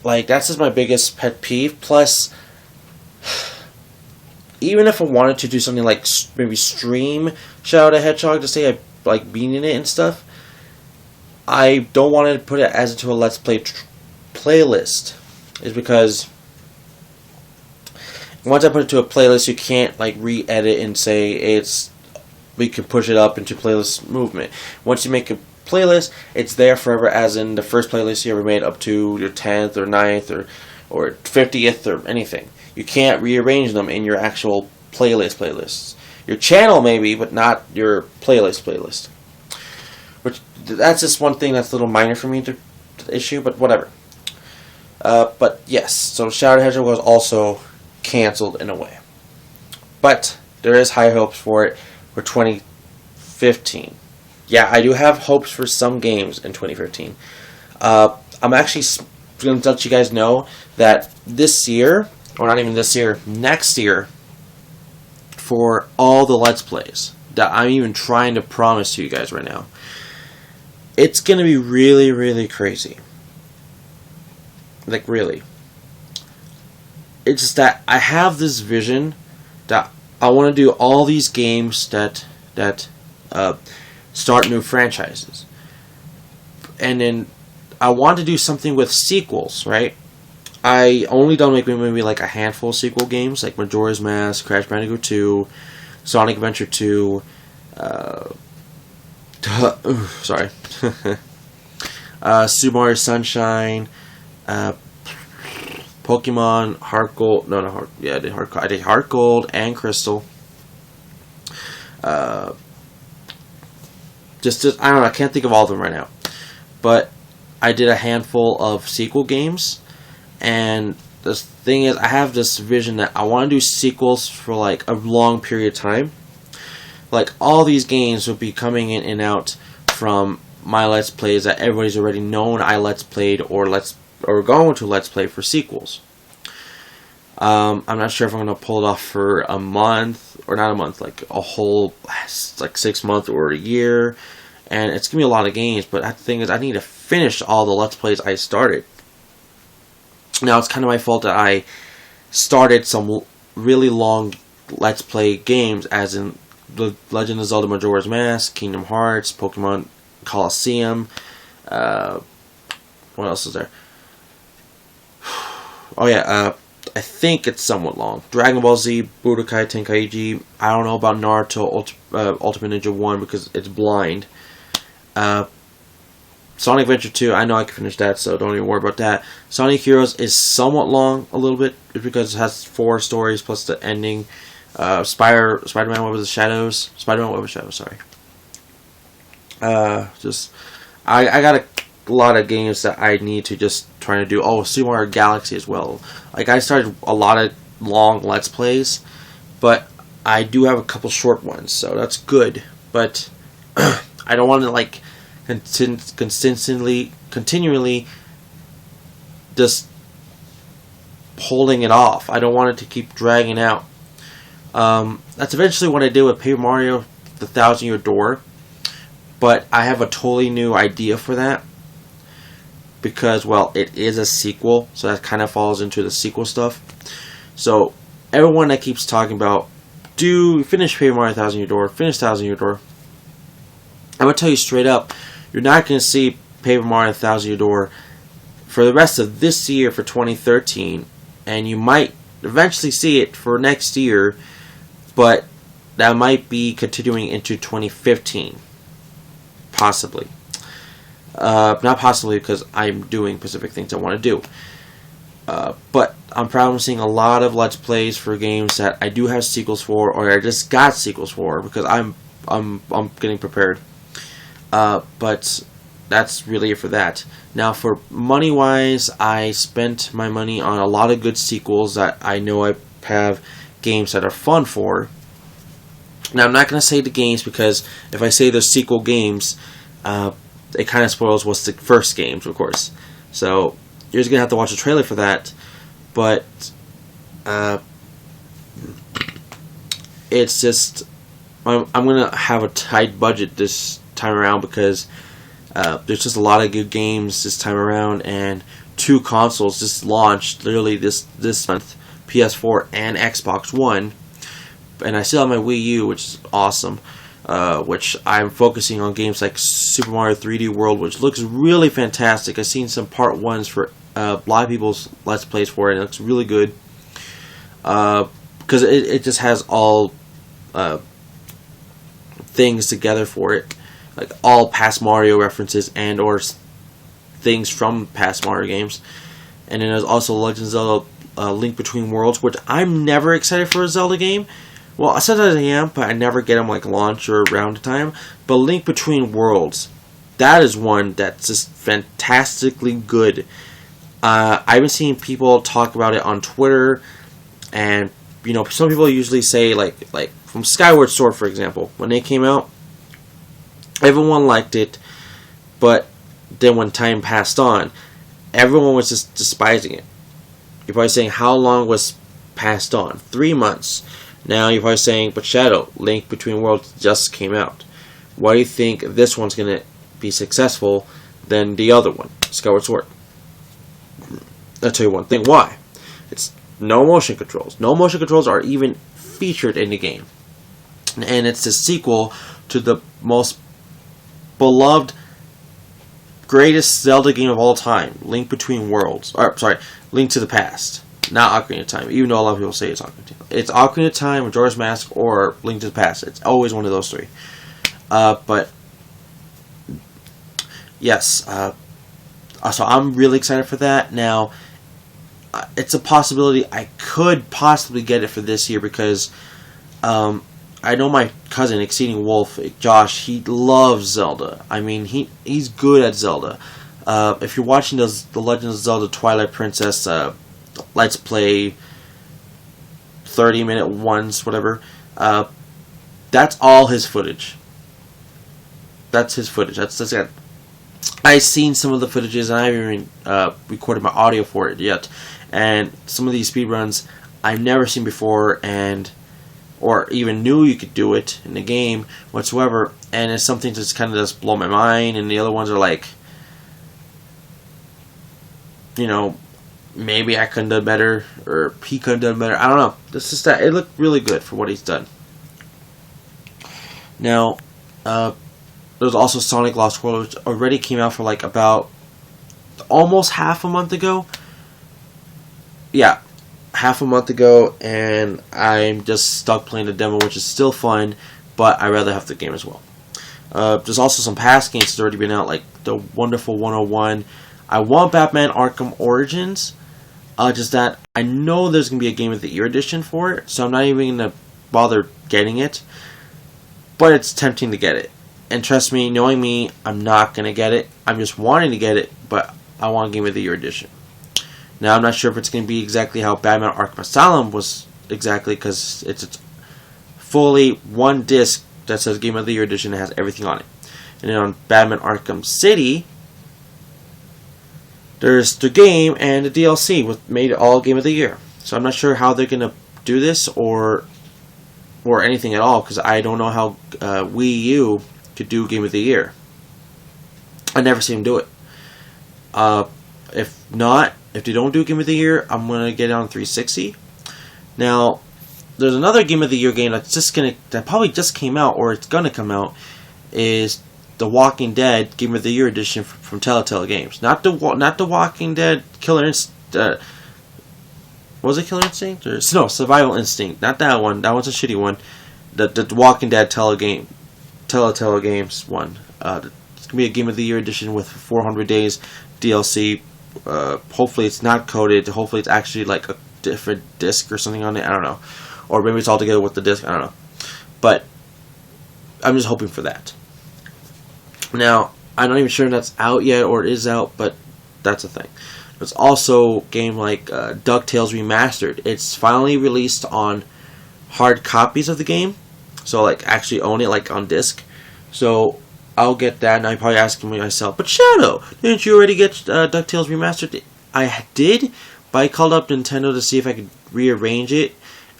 S1: like, that's just my biggest pet peeve. Plus, even if I wanted to do something like maybe stream Shadow the Hedgehog to say I like being in it and stuff, I don't want to put it as into a Let's Play playlist. Is because once I put it to a playlist, you can't like re-edit and say we can push it up into playlist movement. Once you make a playlist, it's there forever, as in the first playlist you ever made up to your 10th or 9th or 50th or anything. You can't rearrange them in your actual playlists. Your channel maybe, but not your playlist. Which, that's just one thing that's a little minor for me to issue, but whatever. But yes, so Shadow the Hedgehog was also canceled in a way. But there is high hopes for it for 2015. Yeah, I do have hopes for some games in 2015. I'm actually going to let you guys know that this year, or not even this year, next year, for all the Let's Plays that I'm even trying to promise to you guys right now, it's going to be really, really crazy. Like, really. It's just that I have this vision that I want to do all these games that start new franchises. And then I want to do something with sequels, right? I only done maybe like a handful of sequel games, like Majora's Mask, Crash Bandicoot 2, Sonic Adventure 2, sorry, Super Mario Sunshine, Pokemon Heart Gold, I did Heart Gold and Crystal. Just I don't know, I can't think of all of them right now, but I did a handful of sequel games. And the thing is, I have this vision that I want to do sequels for like a long period of time. Like, all these games will be coming in and out from my Let's Plays that everybody's already known I Let's Played or going to Let's Play for sequels. I'm not sure if I'm going to pull it off for a month, or not a month, like a whole, like 6 months or a year. And it's going to be a lot of games, but the thing is, I need to finish all the Let's Plays I started. Now, it's kind of my fault that I started some really long Let's Play games, as in The Legend of Zelda Majora's Mask, Kingdom Hearts, Pokemon Colosseum, what else is there? Oh yeah, I think it's somewhat long. Dragon Ball Z, Budokai Tenkaichi, I don't know about Naruto Ultimate Ninja 1 because it's blind. Sonic Adventure 2, I know I can finish that, so don't even worry about that. Sonic Heroes is somewhat long, a little bit, because it has 4 stories plus the ending. Spider-Man Web of Shadows, sorry. I got a lot of games that I need to just try to do. Oh, Super Mario Galaxy as well. Like, I started a lot of long Let's Plays, but I do have a couple short ones, so that's good. But I don't want to, like, continually just holding it off. I don't want it to keep dragging out. That's eventually what I did with Paper Mario the Thousand Year Door, but I have a totally new idea for that, because, well, it is a sequel, so that kind of falls into the sequel stuff. So everyone that keeps talking about, finish Paper Mario Thousand Year Door, finish Thousand Year Door, I'm going to tell you straight up, you're not going to see Paper Mario Thousand Year Door for the rest of this year, for 2013, and you might eventually see it for next year, but that might be continuing into 2015. Possibly. Not possibly, because I'm doing specific things I want to do. But I'm promising a lot of Let's Plays for games that I do have sequels for, or I just got sequels for, because I'm getting prepared. But that's really it for that. Now, for money-wise, I spent my money on a lot of good sequels that I know I have games that are fun for. Now, I'm not going to say the games, because if I say they're sequel games, it kind of spoils what's the first games, of course. So, you're just going to have to watch the trailer for that. But, it's just, I'm going to have a tight budget this time around, because there's just a lot of good games this time around, and 2 consoles just launched literally this month, PS4 and Xbox One, and I still have my Wii U, which is awesome, which I'm focusing on games like Super Mario 3D World, which looks really fantastic. I've seen some part 1s for a lot of people's Let's Plays for it, and it looks really good, because it just has all things together for it, like all past Mario references and or things from past Mario games. And then there's also Legend of Zelda Link Between Worlds, which I'm never excited for a Zelda game. Well, sometimes I am, but I never get them like launch or around the time. But Link Between Worlds, that is one that's just fantastically good. I've been seeing people talk about it on Twitter, and some people usually say like from Skyward Sword, for example, when they came out, everyone liked it, but then when time passed on, everyone was just despising it. You're probably saying, how long was passed on? 3 months. Now you're probably saying, but Shadow, Link Between Worlds just came out. Why do you think this one's going to be successful than the other one, Skyward Sword? I'll tell you one thing why. It's no motion controls. No motion controls are even featured in the game. And it's the sequel to the most beloved, greatest Zelda game of all time, Link Between Worlds. Link to the Past. Not Ocarina of Time, even though a lot of people say it's Ocarina of Time. It's Ocarina of Time, Majora's Mask, or Link to the Past. It's always one of those 3. But, yes. So I'm really excited for that. Now, it's a possibility I could possibly get it for this year, because I know my cousin, Exceeding Wolf, Josh, he loves Zelda. I mean, he's good at Zelda. If you're watching the Legend of Zelda Twilight Princess Let's Play 30-minute ones, whatever, that's all his footage. That's his footage. That's I've seen some of the footages, and I haven't even recorded my audio for it yet. And some of these speedruns I've never seen before, or even knew you could do it in the game whatsoever. And it's something that's kind of just blow my mind. And the other ones are like, you know, maybe I could have done better, or he could have done better. I don't know. It's just that it looked really good for what he's done. Now, there's also Sonic Lost World, which already came out for like about almost half a month ago. Yeah, half a month ago, and I'm just stuck playing the demo, which is still fun, but I'd rather have the game as well. There's also some past games that's already been out, like the Wonderful 101. I want Batman Arkham Origins, just that I know there's going to be a Game of the Year edition for it, so I'm not even going to bother getting it, but it's tempting to get it. And trust me, knowing me, I'm not going to get it. I'm just wanting to get it, but I want a Game of the Year edition. Now, I'm not sure if it's going to be exactly how Batman Arkham Asylum was exactly, because it's fully one disc that says Game of the Year edition and has everything on it. And then on Batman Arkham City, there's the game and the DLC with made it all Game of the Year. So I'm not sure how they're going to do this or anything at all, because I don't know how Wii U could do Game of the Year. I never seen them do it. If they don't do Game of the Year, I'm gonna get it on 360. Now, there's another Game of the Year game that probably just came out, or it's gonna come out, is the Walking Dead Game of the Year edition from Telltale Games. Not the Walking Dead Killer Instinct. Was it Killer Instinct? No, Survival Instinct. Not that one. That one's a shitty one. The Walking Dead Telltale Games one. It's gonna be a Game of the Year edition with 400 days DLC. Hopefully it's not coded. Hopefully it's actually like a different disc or something on it. I don't know. Or maybe it's all together with the disc. I don't know. But I'm just hoping for that. Now, I'm not even sure if that's out yet or it is out, but that's a thing. There's also a game like DuckTales Remastered. It's finally released on hard copies of the game. So like actually own it like on disc. So I'll get that, and I'm probably asking myself, but Shadow, didn't you already get DuckTales Remastered? I did, but I called up Nintendo to see if I could rearrange it.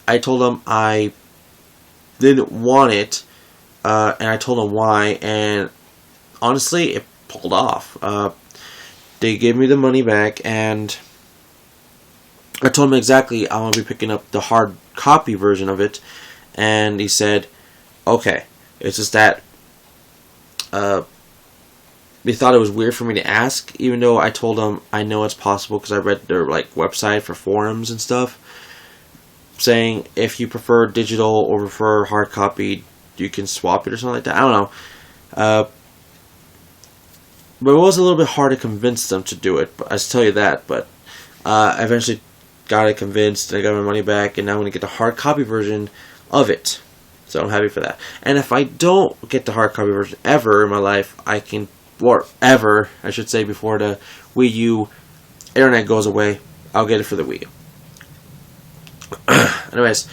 S1: I told them I didn't want it, and I told them why, and honestly, it pulled off. They gave me the money back, and I told them exactly I want to be picking up the hard copy version of it, and he said, okay, it's just that they thought it was weird for me to ask, even though I told them I know it's possible because I read their like website for forums and stuff, saying if you prefer digital or prefer hard copy, you can swap it or something like that. I don't know, but it was a little bit hard to convince them to do it. But I tell you that. But I eventually got it convinced. I got my money back, and now I'm going to get the hard copy version of it. So I'm happy for that. And if I don't get the hard copy version ever in my life, or ever, I should say, before the Wii U internet goes away, I'll get it for the Wii U. Anyways,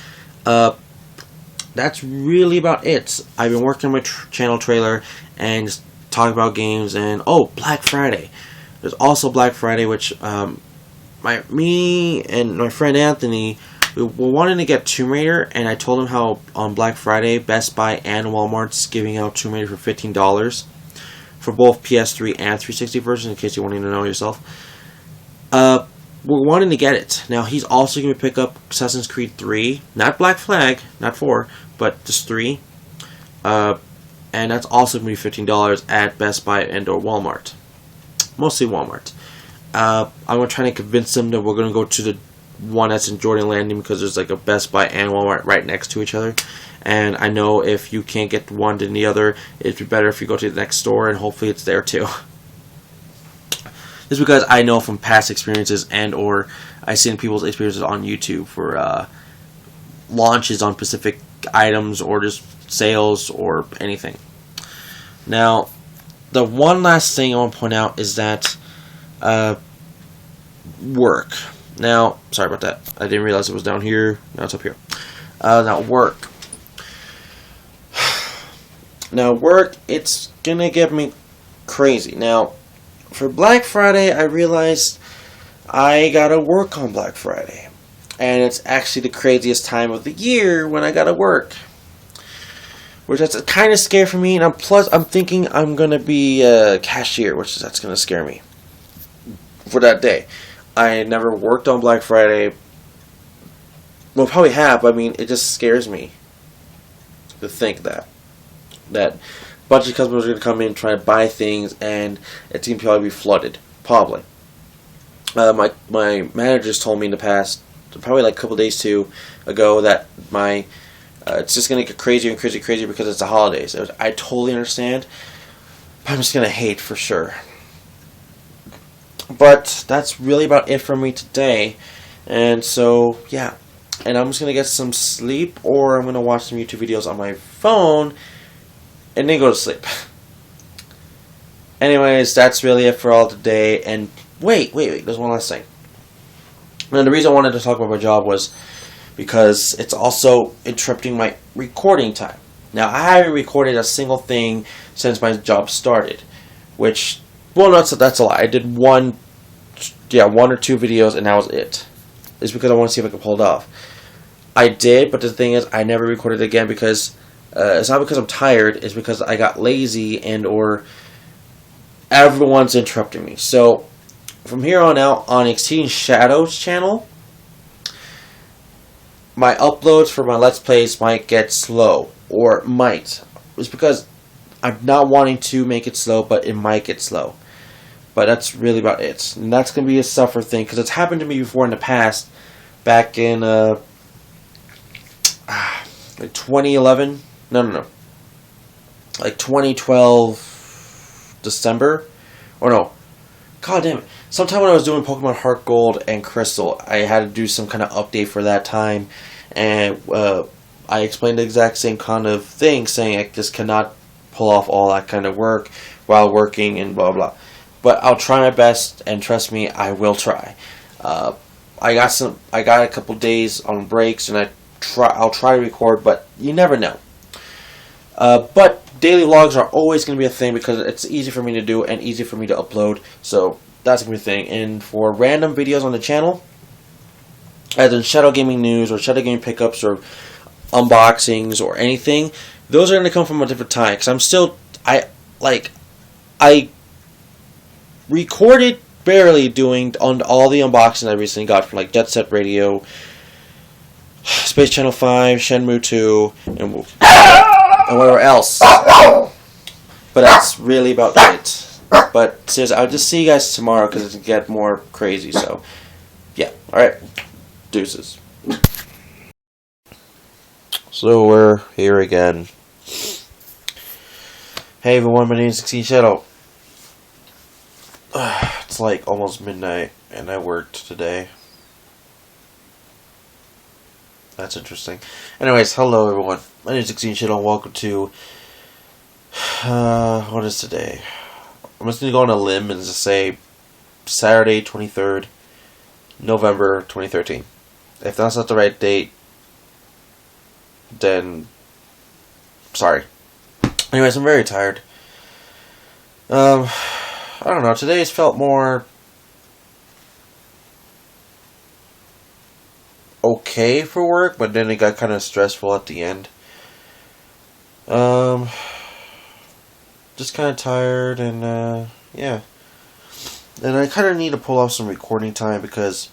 S1: that's really about it. I've been working on my channel trailer and just talking about games, and Black Friday. There's also Black Friday, which me and my friend Anthony, we were wanting to get Tomb Raider, and I told him how on Black Friday, Best Buy and Walmart's giving out Tomb Raider for $15 for both PS3 and 360 versions, in case you wanted to know yourself. We're wanting to get it. Now, he's also going to pick up Assassin's Creed 3, not Black Flag, not 4, but just 3. And that's also going to be $15 at Best Buy and or Walmart. Mostly Walmart. I'm going to try to convince them that we're going to go to the one that's in Jordan Landing, because there's like a Best Buy and Walmart right next to each other. And I know if you can't get one to the other, it'd be better if you go to the next store, and hopefully it's there too. Just because I know from past experiences and or I've seen people's experiences on YouTube for launches on specific items or just sales or anything. Now, the one last thing I want to point out is that work. Now, sorry about that. I didn't realize it was down here. Now it's up here. Now, work. Now, work, it's gonna get me crazy. Now, for Black Friday, I realized I gotta work on Black Friday. And it's actually the craziest time of the year when I gotta work. Which that's kind of scary for me. And I'm thinking I'm gonna be a cashier, that's gonna scare me for that day. I never worked on Black Friday. Well, probably have, but I mean, it just scares me to think that a bunch of customers are going to come in, try to buy things, and it's going to probably be flooded. Probably. My managers told me in the past, probably like a couple days ago, that it's just going to get crazier and crazier because it's the holidays. I totally understand, but I'm just going to hate for sure. But that's really about it for me today. And so, yeah. And I'm just going to get some sleep, or I'm going to watch some YouTube videos on my phone, and then go to sleep. Anyways, that's really it for all today. And wait, there's one last thing. And the reason I wanted to talk about my job was because it's also interrupting my recording time. Now, I haven't recorded a single thing since my job started, which, well, that's a lie. I did one or two videos, and that was it. It's because I want to see if I can pull it off. I did, but the thing is, I never recorded it again because it's not because I'm tired. It's because I got lazy or everyone's interrupting me. So from here on out, on Exceeding Shadows channel, my uploads for my Let's Plays might get slow, or might. It's because I'm not wanting to make it slow, but it might get slow. But that's really about it. And that's going to be a suffer thing, because it's happened to me before in the past, back in like 2011. No. Like 2012 December. Or no. God damn it. Sometime when I was doing Pokemon Heart Gold and Crystal, I had to do some kind of update for that time. And I explained the exact same kind of thing, saying I just cannot pull off all that kind of work while working and blah blah. But I'll try my best, and trust me, I will try. I got a couple days on breaks, and I'll try to record, but you never know. But daily vlogs are always going to be a thing because it's easy for me to do and easy for me to upload. So that's going to be a thing. And for random videos on the channel, either in Shadow Gaming News or Shadow Gaming Pickups or unboxings or anything, those are going to come from a different time. Because I recorded barely doing on all the unboxings I recently got from like Jet Set Radio, Space Channel 5, Shenmue 2, and whatever else. But that's really about it. But seriously, I'll just see you guys tomorrow because it's going to get more crazy. So, yeah. Alright. Deuces. So, we're here again. Hey everyone, my name is Exceeding Shadow. It's like almost midnight, and I worked today. That's interesting. Anyways, hello everyone. My name is Exceeding Shadow, and welcome to... what is today? I'm just going to go on a limb and just say Saturday, 23rd, November, 2013. If that's not the right date, then... sorry. Anyways, I'm very tired. I don't know, today's felt more okay for work, but then it got kind of stressful at the end. Just kind of tired, and yeah. And I kind of need to pull off some recording time because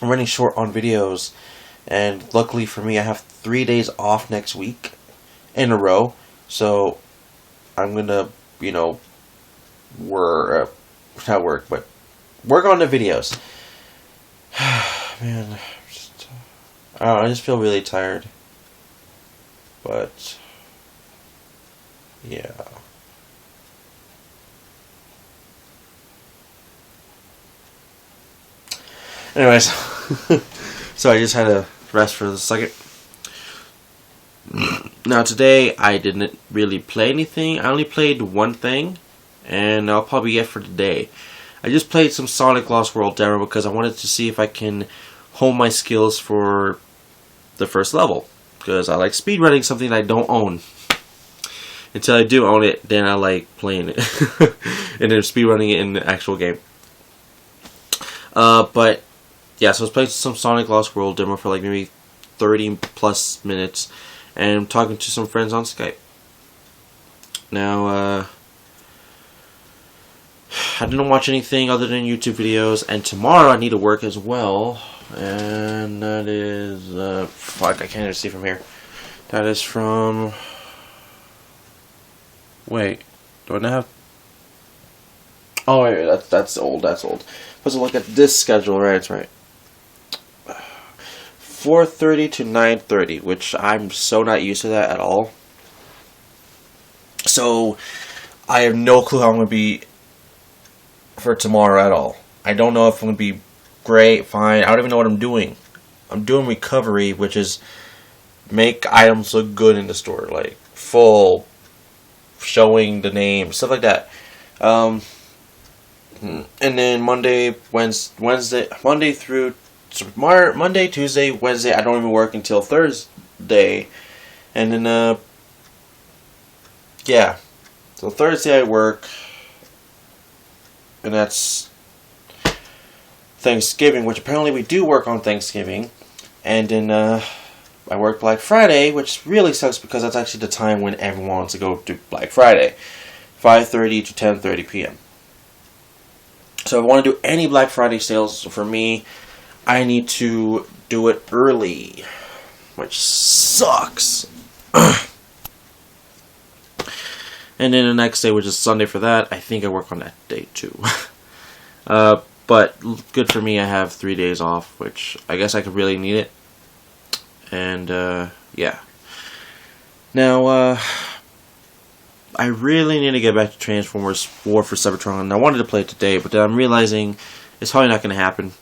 S1: I'm running short on videos, and luckily for me, I have 3 days off next week in a row, so I'm gonna, not work, but work on the videos. Man, I just feel really tired. But yeah. Anyways, so I just had to rest for a second. Now today I didn't really play anything. I only played one thing, and I'll probably get for today. I just played some Sonic Lost World demo because I wanted to see if I can hone my skills for the first level. Because I like speedrunning something I don't own. Until I do own it, then I like playing it. and then speedrunning it in the actual game. But yeah, so I was playing some Sonic Lost World demo for like maybe 30 plus minutes, and I'm talking to some friends on Skype. Now, I didn't watch anything other than YouTube videos, and tomorrow I need to work as well, and that is, fuck, I can't even see from here. That is from, wait, do I not have, oh wait, that's old, Let's look at this schedule, right, it's right. 4:30 to 9:30, which I'm so not used to that at all. So, I have no clue how I'm going to be for tomorrow at all. I don't know if I'm going to be great, fine. I don't even know what I'm doing. I'm doing recovery, which is make items look good in the store. Like, full, showing the name, stuff like that. And then Monday, Wednesday, Monday, Tuesday, Wednesday, I don't even work until Thursday. And then, yeah. So Thursday I work, and that's Thanksgiving, which apparently we do work on Thanksgiving. And then I work Black Friday, which really sucks because that's actually the time when everyone wants to go to Black Friday. 5:30 to 10:30 p.m. So if I want to do any Black Friday sales, for me, I need to do it early, which sucks. And then the next day, which is Sunday for that, I think I work on that day too. But good for me, I have 3 days off, which I guess I could really need it. And yeah. Now, I really need to get back to Transformers War for Cybertron. I wanted to play it today, but then I'm realizing it's probably not going to happen.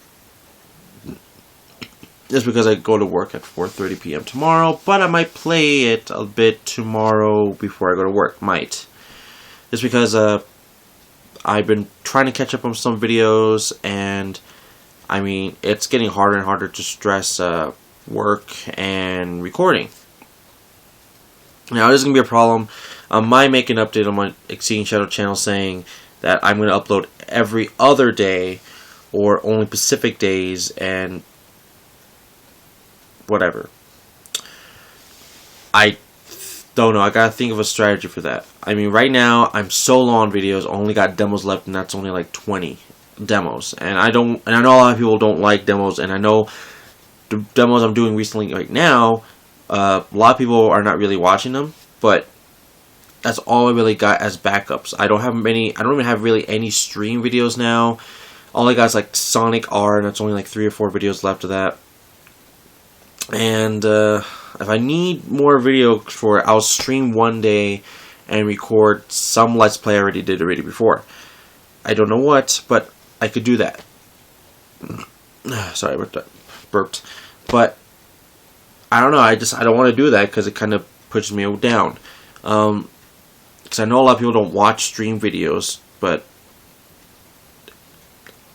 S1: Just because I go to work at 4:30 p.m. tomorrow, but I might play it a bit tomorrow before I go to work. Might. Just because I've been trying to catch up on some videos, and I mean, it's getting harder and harder to stress work and recording. Now, this is going to be a problem. I might make an update on my Exceeding Shadow channel saying that I'm going to upload every other day or only Pacific days and whatever. I don't know. I gotta think of a strategy for that. I mean, right now I'm so low on videos. I only got demos left, and that's only like 20 demos. And I know a lot of people don't like demos, and I know the demos I'm doing recently right now, a lot of people are not really watching them, but that's all I really got as backups. I don't even have really any stream videos now. All I got is like Sonic R, and that's only like 3 or 4 videos left of that. And if I need more video for it, I'll stream one day and record some Let's Play I already did before. I don't know what, but I could do that. Sorry about that. Burped. But I don't know. I don't want to do that because it kind of pushes me down. Because I know a lot of people don't watch stream videos, but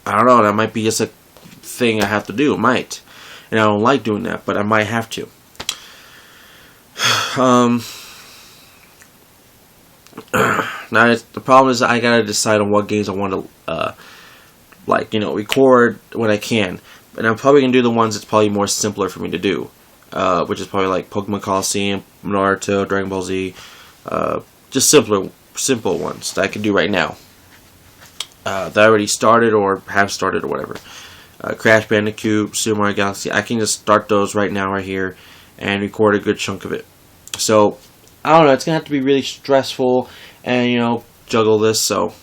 S1: I don't know. That might be just a thing I have to do. It might. And I don't like doing that, but I might have to. Now, the problem is I gotta decide on what games I want to, record when I can. And I'm probably gonna do the ones that's probably more simpler for me to do. Which is probably like Pokemon Coliseum, Naruto, Dragon Ball Z. Just simple ones that I can do right now. That I already started or have started or whatever. Crash Bandicoot, Super Mario Galaxy. I can just start those right now, right here, and record a good chunk of it. So, I don't know. It's gonna have to be really stressful, and juggle this. So,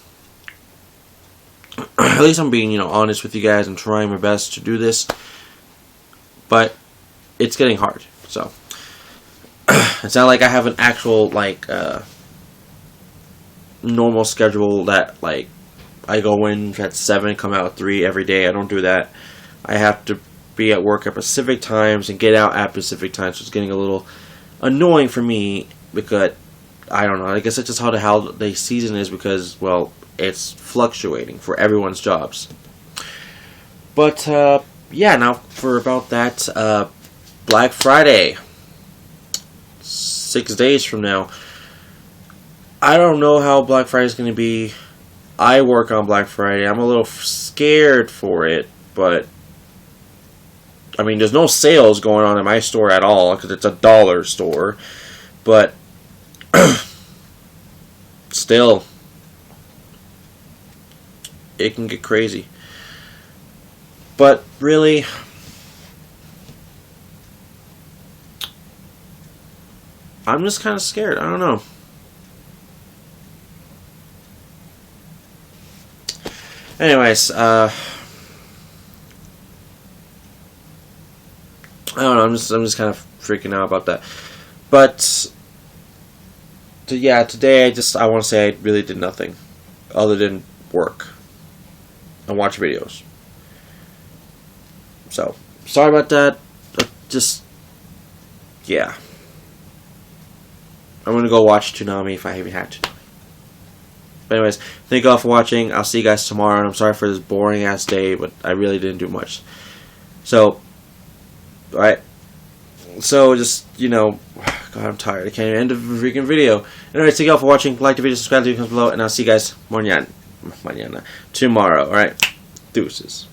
S1: at least I'm being honest with you guys. I'm trying my best to do this, but it's getting hard. So, it's not like I have an actual normal schedule that I go in at 7, come out at 3 every day. I don't do that. I have to be at work at Pacific times and get out at Pacific times. So it's getting a little annoying for me because, I don't know, I guess that's just how the holiday season is because, well, it's fluctuating for everyone's jobs. But, yeah, now for about that, Black Friday, 6 days from now. I don't know how Black Friday is going to be. I work on Black Friday. I'm a little scared for it, but I mean, there's no sales going on in my store at all because it's a dollar store. But still, it can get crazy. But really, I'm just kind of scared. I don't know. Anyways, I don't know. I'm just kind of freaking out about that. But yeah, today I want to say I really did nothing other than work and watch videos. So sorry about that. Just yeah, I'm gonna go watch Toonami if I haven't had to. But anyways, thank you all for watching. I'll see you guys tomorrow. And I'm sorry for this boring ass day, but I really didn't do much. So, alright. So, just, God, I'm tired. I can't even end the freaking video. Anyways, thank you all for watching. Like the video, subscribe to the comments below, and I'll see you guys tomorrow. Alright? Deuces.